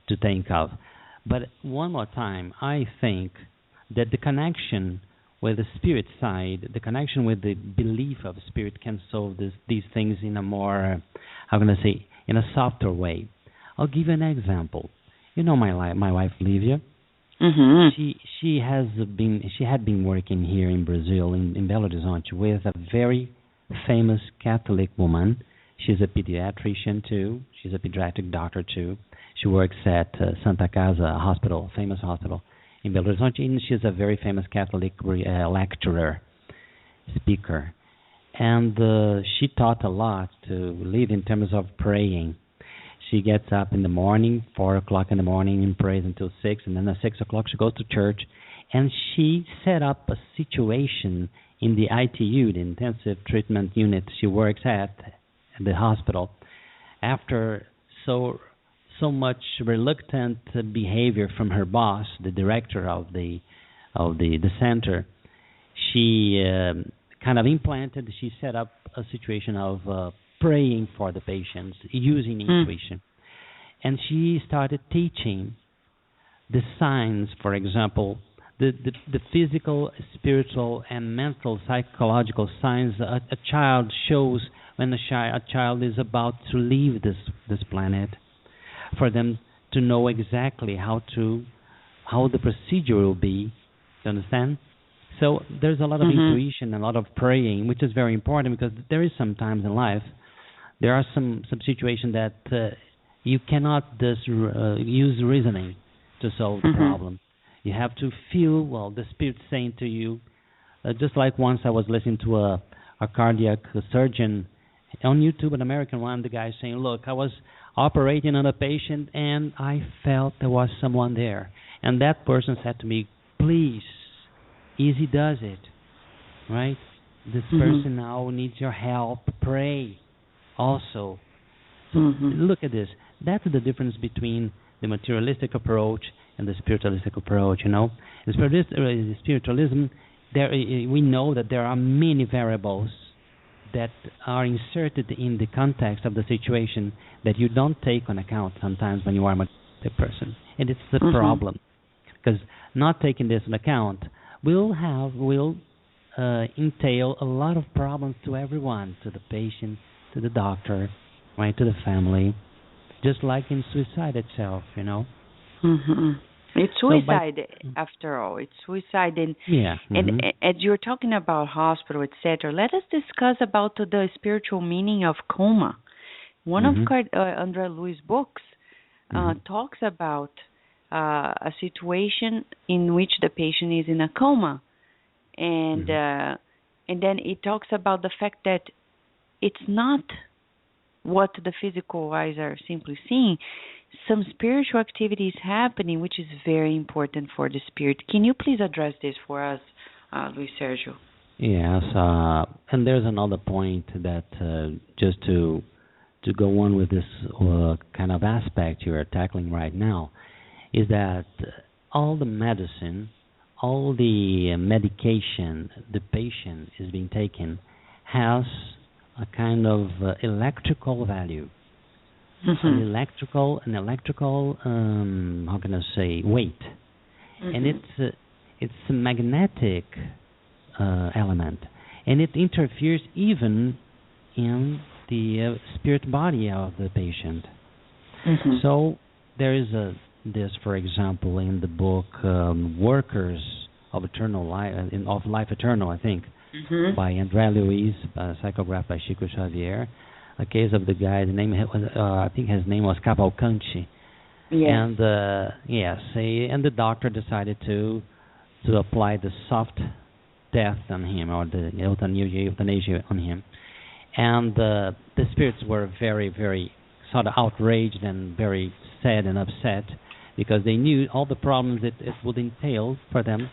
[SPEAKER 13] to think of. But one more time, I think that the connection with the spirit side, the connection with the belief of spirit, can solve these things in a more, in a softer way. I'll give you an example. You know my wife Lívia.
[SPEAKER 3] Mm-hmm.
[SPEAKER 13] She had been working here in Brazil, in Belo Horizonte, with a very famous Catholic woman. She's a pediatrician too. She's a pediatric doctor too. She works at Santa Casa Hospital, famous hospital in Belo Horizonte, and she's a very famous Catholic lecturer, speaker. And she taught a lot to live in terms of praying. She gets up in the morning, 4 o'clock in the morning, and prays until 6, and then at 6 o'clock she goes to church. And she set up a situation in the ITU, the intensive treatment unit she works at the hospital. After so much reluctant behavior from her boss, the director of the center, she she set up a situation of praying for the patients using intuition. And she started teaching the signs, for example, the physical, spiritual, and mental, psychological signs a child shows when a child is about to leave this planet, for them to know exactly how the procedure will be. You understand? So there's a lot of intuition and a lot of praying, which is very important, because there is sometimes in life, there are some situations that you cannot just use reasoning to solve the problem. You have to feel, the Spirit saying to you, just like once I was listening to a cardiac surgeon on YouTube, an American one, the guy saying, look, I was operating on a patient and I felt there was someone there. And that person said to me, please, easy does it, right? This person now needs your help. Pray also. So look at this. That's the difference between the materialistic approach and the spiritualistic approach, you know. The spiritualism, we know that there are many variables that are inserted in the context of the situation that you don't take on account sometimes when you are a materialistic person. And it's the problem. Because not taking this into account will entail a lot of problems to everyone, to the patient, to the doctor, right, to the family, just like in suicide itself, you know.
[SPEAKER 3] It's suicide, after all. It's suicide, and as you're talking about hospital, etc. Let us discuss about the spiritual meaning of coma. One of André Louis' books talks about a situation in which the patient is in a coma, and then it talks about the fact that it's not what the physical eyes are simply seeing. Some spiritual activity is happening, which is very important for the spirit. Can you please address this for us, Luis Sergio?
[SPEAKER 13] Yes, and there's another point that just to go on with this kind of aspect you're tackling right now, is that all the medicine, all the medication the patient is being taken has a kind of electrical value. An electrical how can I say, weight, and it's a magnetic element, and it interferes even in the spirit body of the patient. So there is this, for example, in the book "Workers of Eternal Life," of Life Eternal, I think, by André Louis, psychographed by Chico Xavier. A case of the guy, the name I think his name was Cavalcanti, and and the doctor decided to apply the soft death on him, or the euthanasia on him, and the spirits were very, very sort of outraged and very sad and upset, because they knew all the problems that it would entail for them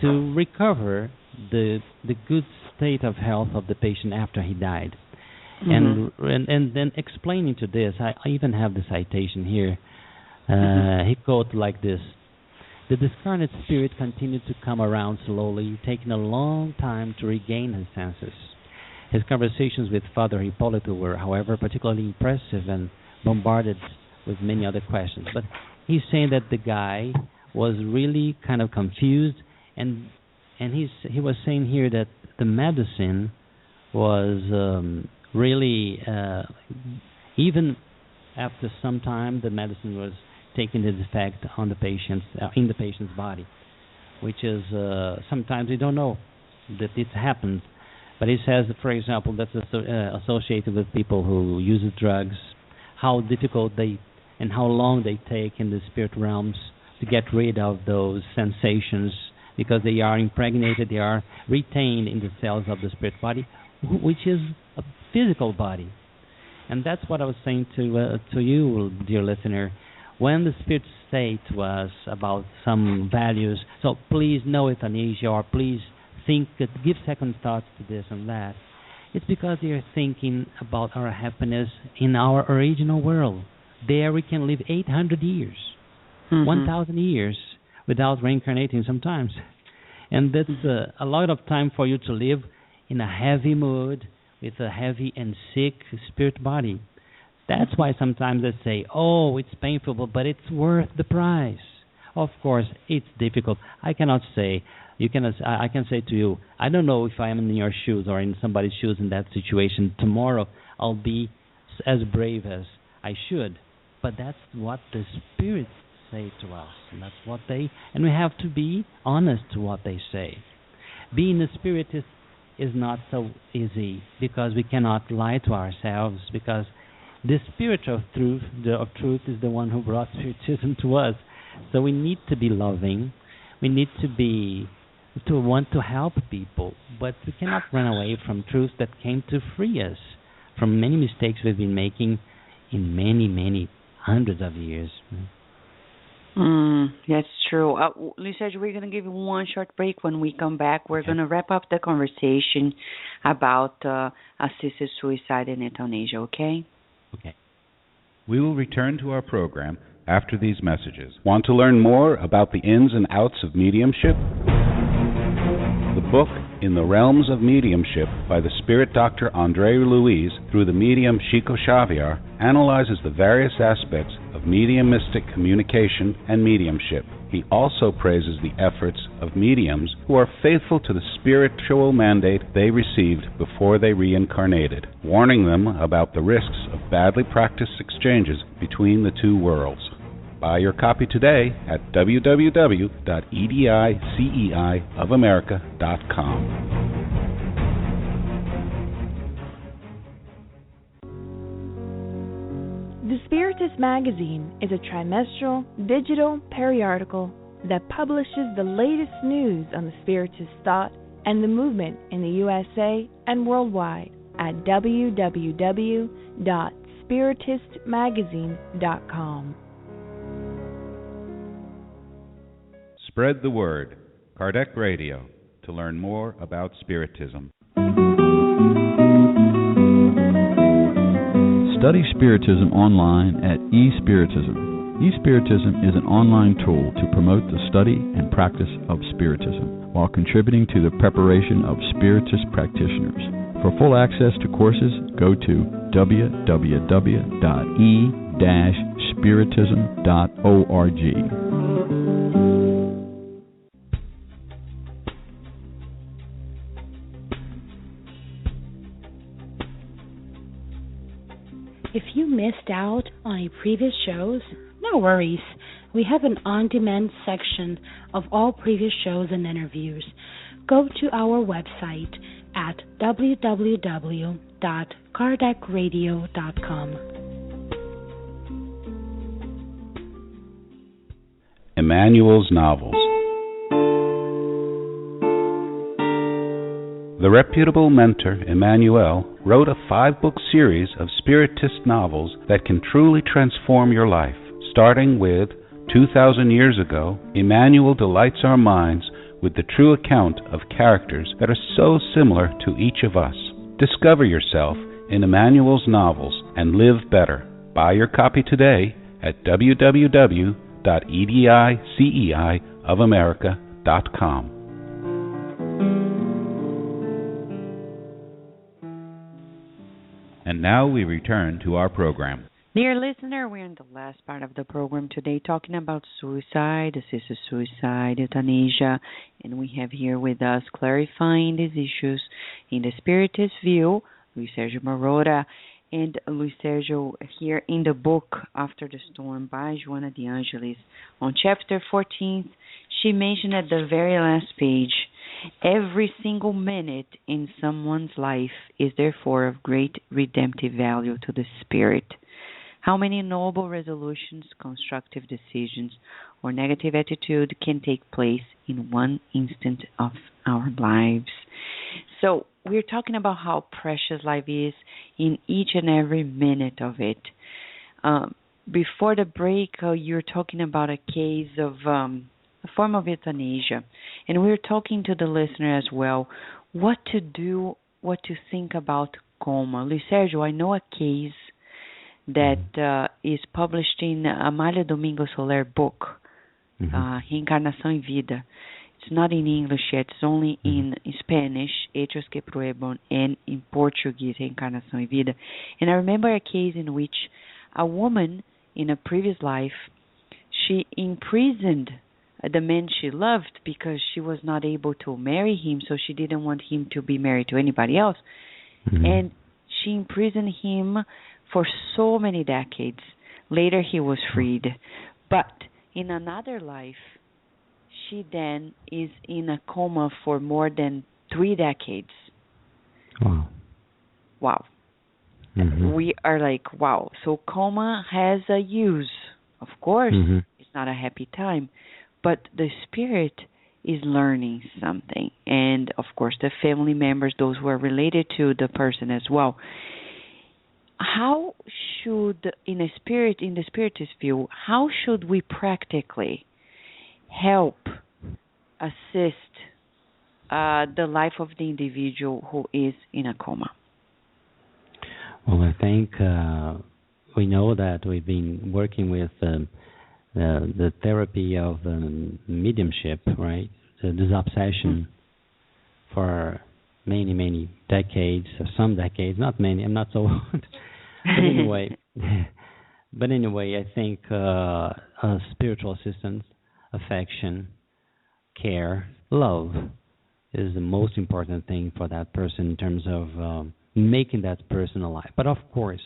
[SPEAKER 13] to recover the good state of health of the patient after he died. And then explaining to this, I even have the citation here. He quoted like this: "The discarnate spirit continued to come around slowly, taking a long time to regain his senses. His conversations with Father Hipólito were, however, particularly impressive and bombarded with many other questions." But he's saying that the guy was really kind of confused, and he was saying here that the medicine was really, even after some time, the medicine was taking its effect on the patient's in the patient's body, which is sometimes we don't know that it happens. But he says, for example, that's associated with people who use drugs, how difficult and how long they take in the spirit realms to get rid of those sensations, because they are impregnated, they are retained in the cells of the spirit body, which is a physical body. And that's what I was saying to you, dear listener, when the spirits say to us about some values, so please no euthanasia, or please give second thoughts to this and that, it's because they are thinking about our happiness in our original world. There we can live 800 years, 1,000 years without reincarnating sometimes. And that's a lot of time for you to live in a heavy mood, with a heavy and sick spirit body. That's why sometimes they say, oh, it's painful, but it's worth the price. Of course, it's difficult. I cannot say, I can say to you, I don't know if I am in your shoes or in somebody's shoes in that situation. Tomorrow I'll be as brave as I should. But that's what the spirits say to us. And that's what and we have to be honest to what they say. Being a spiritist is not so easy, because we cannot lie to ourselves, because the spirit of truth is the one who brought spiritism to us. So we need to be loving, we need to want to help people, but we cannot run away from truth that came to free us from many mistakes we've been making in many, many hundreds of years.
[SPEAKER 3] That's true. Lisa, we're going to give you one short break. When we come back, we're going to wrap up the conversation about assisted suicide and euthanasia, okay?
[SPEAKER 9] Okay. We will return to our program after these messages.
[SPEAKER 2] Want to learn more about the ins and outs of mediumship? The book, In the Realms of Mediumship, by the spirit doctor André Louis, through the medium Chico Xavier, analyzes the various aspects of mediumistic communication and mediumship. He also praises the efforts of mediums who are faithful to the spiritual mandate they received before they reincarnated, warning them about the risks of badly practiced exchanges between the two worlds. Buy your copy today at www.ediceiofamerica.com.
[SPEAKER 7] The Spiritist magazine is a trimestral digital periodical that publishes the latest news on the Spiritist thought and the movement in the USA and worldwide at www.spiritistmagazine.com.
[SPEAKER 9] Spread the word. Kardec Radio, to learn more about Spiritism.
[SPEAKER 6] Study Spiritism online at eSpiritism. eSpiritism is an online tool to promote the study and practice of Spiritism while contributing to the preparation of Spiritist practitioners. For full access to courses, go to www.e-spiritism.org.
[SPEAKER 5] If you missed out on any previous shows, no worries. We have an on-demand section of all previous shows and interviews. Go to our website at www.kardecradio.com.
[SPEAKER 2] Emmanuel's Novels. The reputable mentor, Emmanuel, wrote a 5-book series of Spiritist novels that can truly transform your life. Starting with 2,000 years ago, Emmanuel delights our minds with the true account of characters that are so similar to each of us. Discover yourself in Emmanuel's novels and live better. Buy your copy today at www.ediceiofamerica.com.
[SPEAKER 9] And now we return to our program.
[SPEAKER 3] Dear listener, we're in the last part of the program today talking about suicide, assisted suicide, euthanasia, and we have here with us clarifying these issues in the Spiritist view, Luis Sergio Marotta, and Luis Sergio here in the book After the Storm by Joana de Angelis. On chapter 14, she mentioned at the very last page, every single minute in someone's life is therefore of great redemptive value to the spirit. How many noble resolutions, constructive decisions, or negative attitude can take place in one instant of our lives? So we're talking about how precious life is in each and every minute of it. Before the break, you're talking about a case of a form of euthanasia. And we're talking to the listener as well, what to do, what to think about coma. Luis Sergio, I know a case that is published in Amália Domingo Soler book, Reencarnação em Vida. It's not in English yet, it's only in Spanish, Hechos que Prueban, and in Portuguese, Reencarnação em Vida. And I remember a case in which a woman in a previous life, she imprisoned the man she loved because she was not able to marry him, so she didn't want him to be married to anybody else. And she imprisoned him for so many decades. Later he was freed. But in another life, she then is in a coma for more than 3 decades. Wow. We are like, wow. So coma has a use. Of course, it's not a happy time. But the spirit is learning something. And, of course, the family members, those who are related to the person as well. How should, in the Spiritist view, how should we practically help, assist the life of the individual who is in a coma?
[SPEAKER 13] Well, I think we know that we've been working with the therapy of mediumship, right? This obsession for many, many decades, or some decades, not many, I'm not so old. But anyway, I think spiritual assistance, affection, care, love is the most important thing for that person in terms of making that person alive. But of course,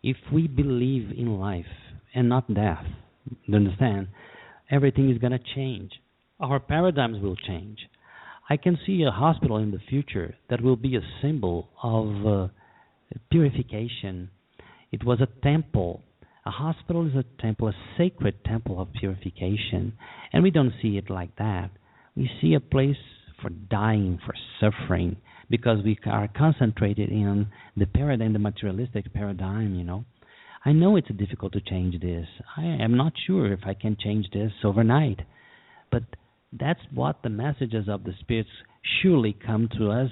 [SPEAKER 13] if we believe in life and not death, You understand? Everything is going to change. Our paradigms will change. I can see a hospital in the future that will be a symbol of purification. It was a temple. A hospital is a temple, a sacred temple of purification. And we don't see it like that. We see a place for dying, for suffering, because we are concentrated in the paradigm, the materialistic paradigm, you know. I know it's difficult to change this. I am not sure if I can change this overnight. But that's what the messages of the spirits surely come to us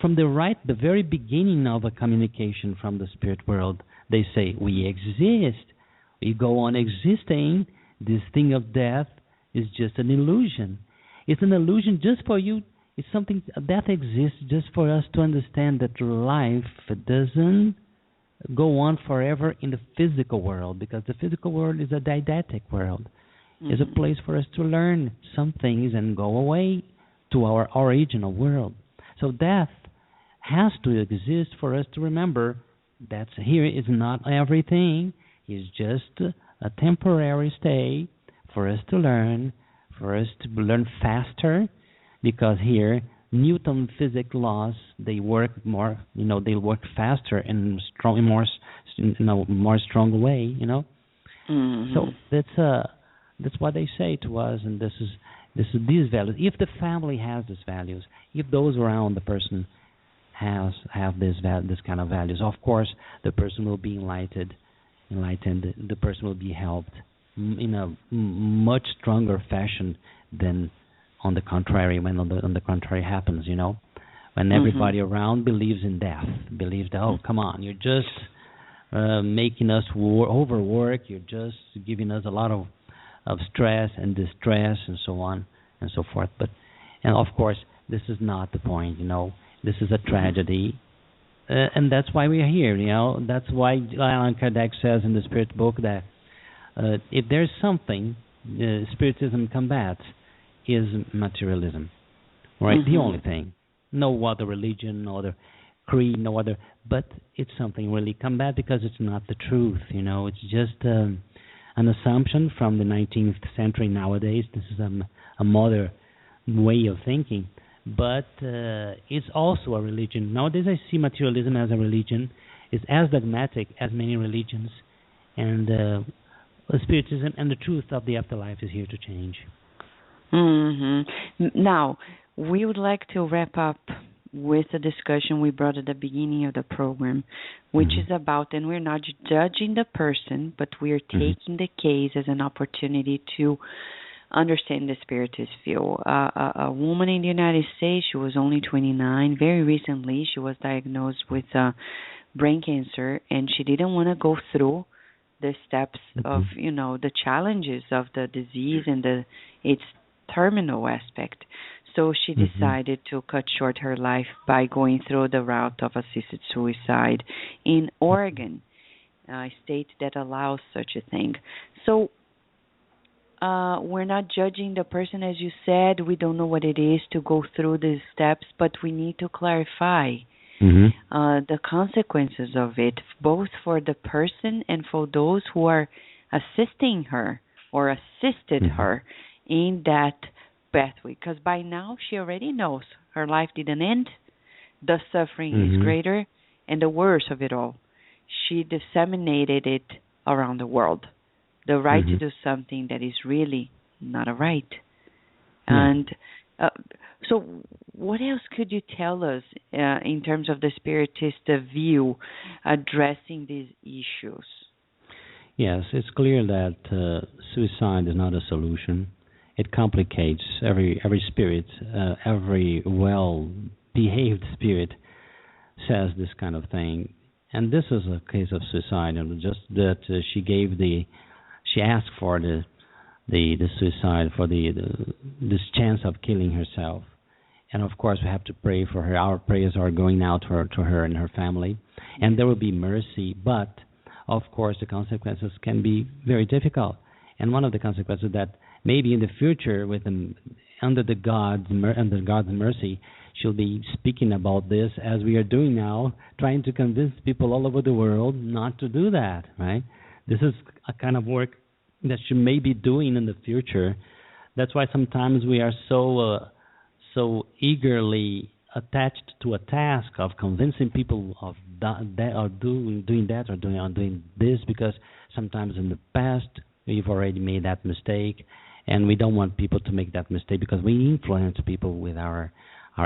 [SPEAKER 13] from the very beginning of a communication from the spirit world. They say, we exist. We go on existing. This thing of death is just an illusion. It's an illusion just for you. It's something, death exists just for us to understand that life doesn't go on forever in the physical world, because the physical world is a didactic world. It's a place for us to learn some things and go away to our original world. So death has to exist for us to remember that here is not everything. It's just a temporary stay for us to learn faster, because here Newton physics laws, they work more, they work faster and more strong way, So that's what they say to us, and this is these values. If the family has these values, if those around the person have this kind of values, of course the person will be enlightened. The person will be helped in a much stronger fashion than on the contrary, when on the contrary happens, when everybody around believes in death, believes that, oh, come on, you're just making us overwork, you're just giving us a lot of stress and distress and so on and so forth. And of course, this is not the point, This is a tragedy, and that's why we are here, That's why Allan Kardec says in the Spirit book that if there's something Spiritism combats, is materialism, right? The only thing. No other religion, no other creed, no other, but it's something really combat, because it's not the truth, It's just an assumption from the 19th century nowadays. This is a modern way of thinking, but it's also a religion. Nowadays I see materialism as a religion. It's as dogmatic as many religions, and Spiritism and the truth of the afterlife is here to change.
[SPEAKER 3] Now, we would like to wrap up with a discussion we brought at the beginning of the program, which is about, and we're not judging the person, but we're taking the case as an opportunity to understand the Spiritist view. A woman in the United States, she was only 29. Very recently, she was diagnosed with brain cancer, and she didn't want to go through the steps of, the challenges of the disease and its terminal aspect. So she decided to cut short her life by going through the route of assisted suicide in Oregon, a state that allows such a thing. So we're not judging the person, as you said. We don't know what it is to go through these steps, but we need to clarify the consequences of it, both for the person and for those who are assisting her or assisted her in that pathway. Because by now she already knows her life didn't end, the suffering is greater, and the worst of it all, she disseminated it around the world. The right to do something that is really not a right. And so what else could you tell us in terms of the Spiritist view addressing these issues?
[SPEAKER 13] Yes, it's clear that suicide is not a solution. It complicates every spirit. Every well-behaved spirit says this kind of thing. And this is a case of suicide, and just that she asked for the suicide, for this chance of killing herself. And of course we have to pray for her. Our prayers are going out to her and her family, and there will be mercy, but of course the consequences can be very difficult. And one of the consequences that maybe in the future, under God's mercy, she'll be speaking about this, as we are doing now, trying to convince people all over the world not to do that, right? This is a kind of work that you may be doing in the future. That's why sometimes we are so eagerly attached to a task of convincing people of that or doing that or doing this, because sometimes in the past we've already made that mistake, and we don't want people to make that mistake because we influence people with our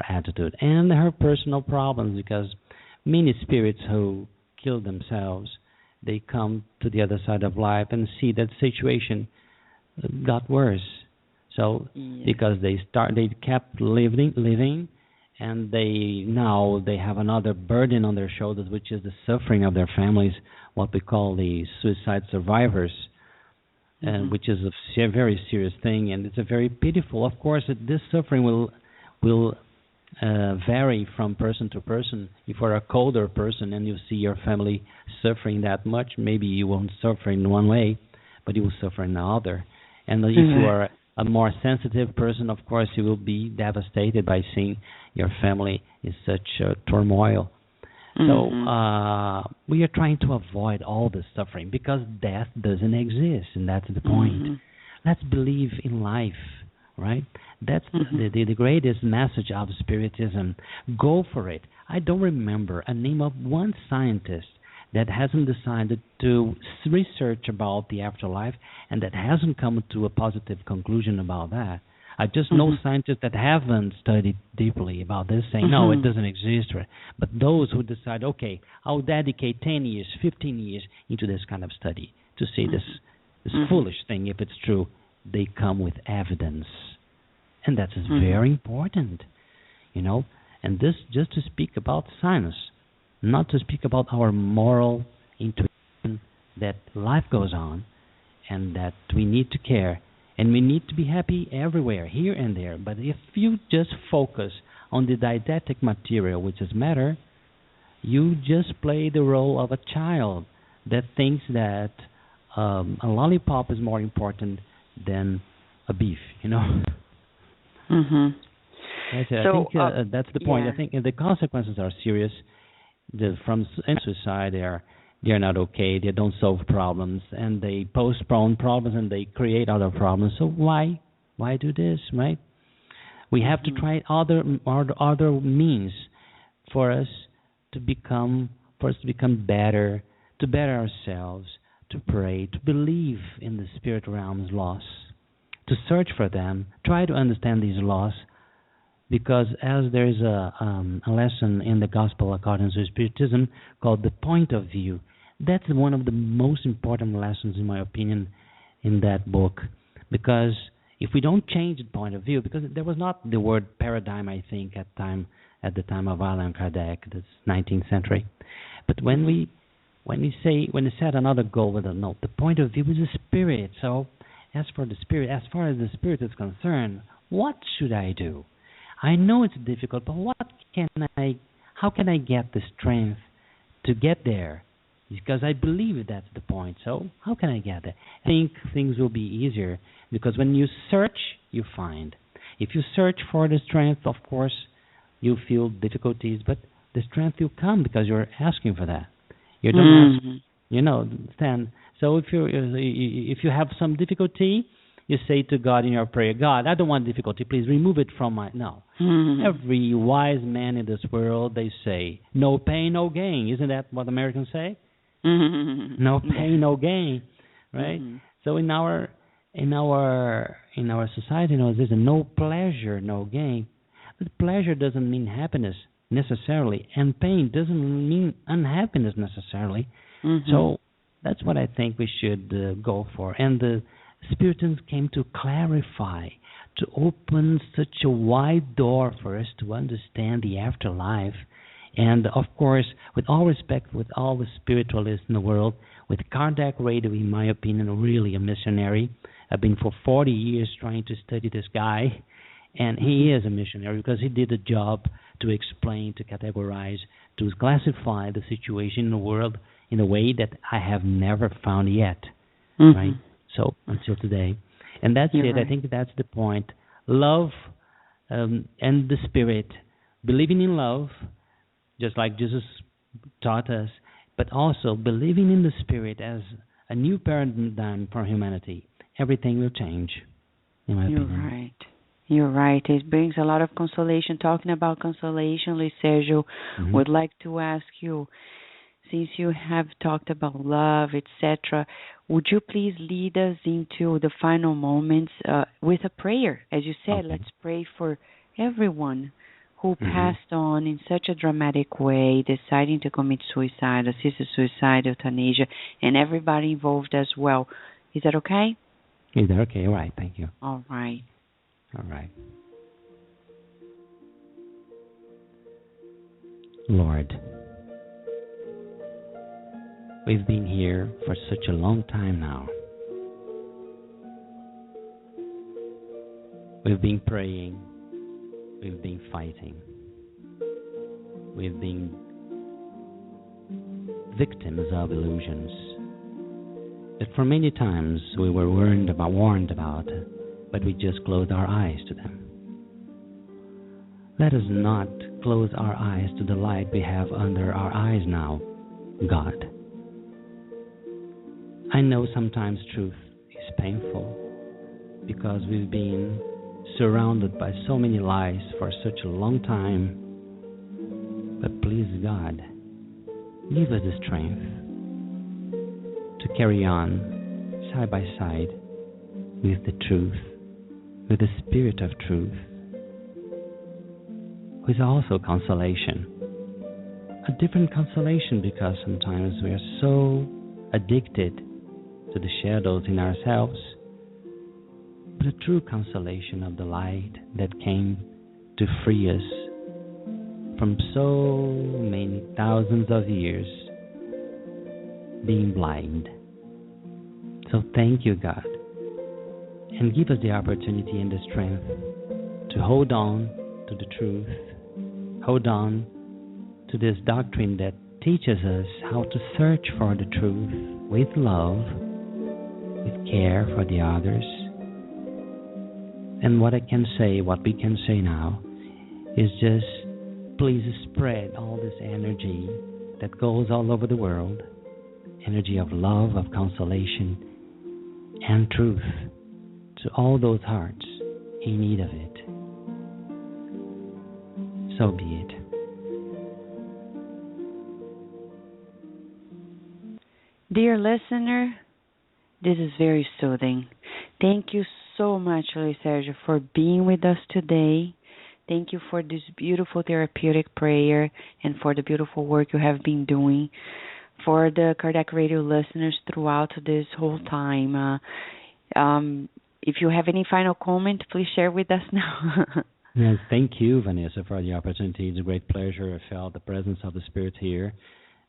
[SPEAKER 13] attitude and her personal problems. Because many spirits who kill themselves, they come to the other side of life and see that situation got worse. So because they kept living, and they have another burden on their shoulders, which is the suffering of their families, what we call the suicide survivors, and which is a very serious thing, and it's a very pitiful. Of course, this suffering will vary from person to person. If you're a colder person and you see your family suffering that much, maybe you won't suffer in one way, but you will suffer in another. And if you are a more sensitive person, of course, you will be devastated by seeing your family in such turmoil. So we are trying to avoid all this suffering because death doesn't exist, and that's the point. Let's believe in life, right? That's the greatest message of Spiritism. Go for it. I don't remember a name of one scientist that hasn't decided to research about the afterlife and that hasn't come to a positive conclusion about that. I just know scientists that haven't studied deeply about this, saying, no, it doesn't exist. But those who decide, okay, I'll dedicate 10 years, 15 years into this kind of study to see this foolish thing, if it's true, they come with evidence. And that's very important, And this just to speak about science, not to speak about our moral intuition that life goes on and that we need to care and we need to be happy everywhere, here and there. But if you just focus on the didactic material, which is matter, you just play the role of a child that thinks that a lollipop is more important than a beef, I think that's the point. I think the consequences are serious. From suicide, they are not okay. They don't solve problems, and they postpone problems, and they create other problems. So why do this, right? We have to try other means for us to become better, to better ourselves, to pray, to believe in the spirit realm's laws, to search for them, try to understand these laws. Because as there is a lesson in the Gospel according to Spiritism called the point of view, that's one of the most important lessons, in my opinion, in that book. Because if we don't change the point of view, because there was not the word paradigm, I think, at the time of Allan Kardec, the 19th century. But when we set another goal with the point of view is the spirit. So as far as the spirit is concerned, what should I do? I know it's difficult, but how can I get the strength to get there? Because I believe that's the point. So how can I get there? I think things will be easier because when you search, you find. If you search for the strength, of course, you feel difficulties, but the strength will come because you're asking for that. You don't ask, Stan. So if you have some difficulty, you say to God in your prayer, God, I don't want difficulty. Please remove it from my... No. Every wise man in this world, they say, no pain, no gain. Isn't that what Americans say? No pain, no gain. Right? So in our society, there's a no pleasure, no gain. But pleasure doesn't mean happiness necessarily, and pain doesn't mean unhappiness necessarily. So that's what I think we should go for. And the Spiritism came to clarify, to open such a wide door for us to understand the afterlife. And, of course, with all respect, with all the spiritualists in the world, with Kardec Radio, in my opinion, really a missionary. I've been for 40 years trying to study this guy, and he is a missionary because he did a job to explain, to categorize, to classify the situation in the world in a way that I have never found yet, right? So, until today. And that's it. Right. I think that's the point. Love and the Spirit. Believing in love, just like Jesus taught us, but also believing in the Spirit as a new paradigm for humanity. Everything will change, in my opinion.
[SPEAKER 3] You're right. You're right. It brings a lot of consolation. Talking about consolation, Luis Sergio, would like to ask you, since you have talked about love, etc., would you please lead us into the final moments with a prayer? As you said, let's pray for everyone who passed on in such a dramatic way, deciding to commit suicide, assisted suicide, euthanasia, and everybody involved as well. Is that okay?
[SPEAKER 13] Is that okay? All right. Thank you.
[SPEAKER 3] All right.
[SPEAKER 13] All right. Lord, we've been here for such a long time now. We've been praying. We've been fighting. We've been victims of illusions that for many times we were warned about, but we just closed our eyes to them. Let us not close our eyes to the light we have under our eyes now, God. I know sometimes truth is painful because we've been surrounded by so many lies for such a long time. But please, God, give us the strength to carry on side by side with the truth, with the Spirit of truth, who is also consolation. A different consolation because sometimes we are so addicted to the shadows in ourselves, but a true consolation of the light that came to free us from so many thousands of years being blind. So thank you, God, and give us the opportunity and the strength to hold on to the truth, hold on to this doctrine that teaches us how to search for the truth with love, with care for the others. And what we can say now is just please spread all this energy that goes all over the world, energy of love, of consolation, and truth to all those hearts in need of it. So be it.
[SPEAKER 3] Dear listener, this is very soothing. Thank you so much, Luis Sergio, for being with us today. Thank you for this beautiful therapeutic prayer and for the beautiful work you have been doing for the Kardec Radio listeners throughout this whole time. If you have any final comment, please share with us now.
[SPEAKER 13] Yes, thank you, Vanessa, for the opportunity. It's a great pleasure. I felt the presence of the Spirit here,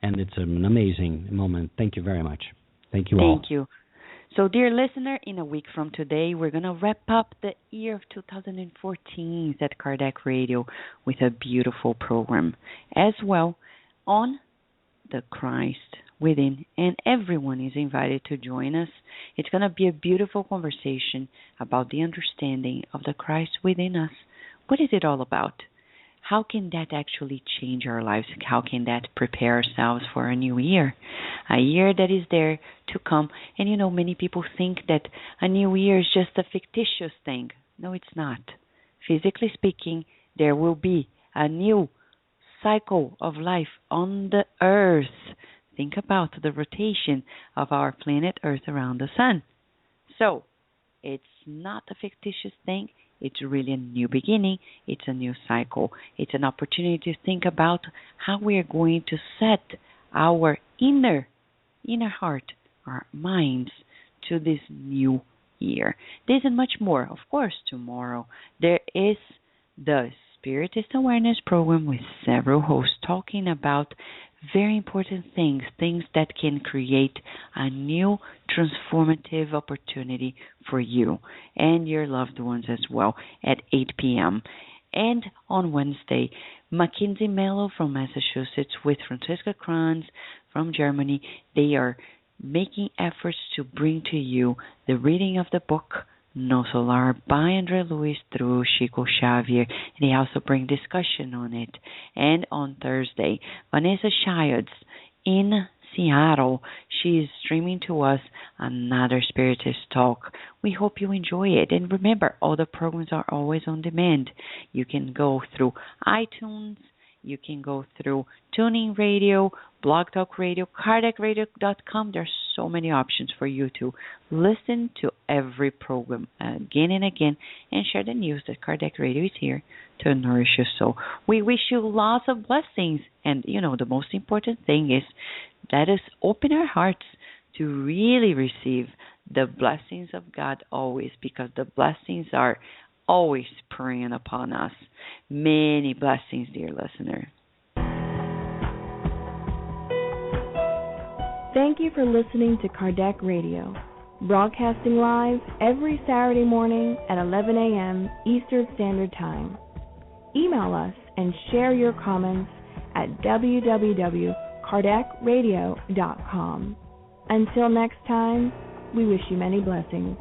[SPEAKER 13] and it's an amazing moment. Thank you very much. Thank you all.
[SPEAKER 3] Thank you. So, dear listener, in a week from today, we're going to wrap up the year of 2014 at Kardec Radio with a beautiful program as well on the Christ within, and everyone is invited to join us. It's going to be a beautiful conversation about the understanding of the Christ within us. What is it all about? How can that actually change our lives? How can that prepare ourselves for a new year? A year that is there to come. And you know, many people think that a new year is just a fictitious thing. No, it's not. Physically speaking, there will be a new cycle of life on the earth. Think about the rotation of our planet Earth around the sun. So, it's not a fictitious thing. It's really a new beginning. It's a new cycle. It's an opportunity to think about how we are going to set our inner heart, our minds, to this new year. This and much more. Of course, tomorrow there is the Spiritist Awareness Program with several hosts talking about very important things that can create a new transformative opportunity for you and your loved ones as well at 8 p.m. And on Wednesday, Mackenzie Mello from Massachusetts with Franziska Kranz from Germany, they are making efforts to bring to you the reading of the book No Solar by Andre Luis through Chico Xavier. They also bring discussion on it. And on Thursday, Vanessa Childs in Seattle, she is streaming to us another Spiritist talk. We hope you enjoy it. And remember, all the programs are always on demand. You can go through iTunes, you can go through Tuning Radio, Blog Talk Radio, KardecRadio.com. There's so many options for you to listen to every program again and again and share the news that Kardec Radio is here to nourish your soul. We wish you lots of blessings. And, the most important thing is let us open our hearts to really receive the blessings of God always, because the blessings are always praying upon us. Many blessings, dear listener.
[SPEAKER 7] Thank you for listening to Kardec Radio, broadcasting live every Saturday morning at 11 a.m. Eastern Standard Time. Email us and share your comments at www.kardecradio.com. Until next time, we wish you many blessings.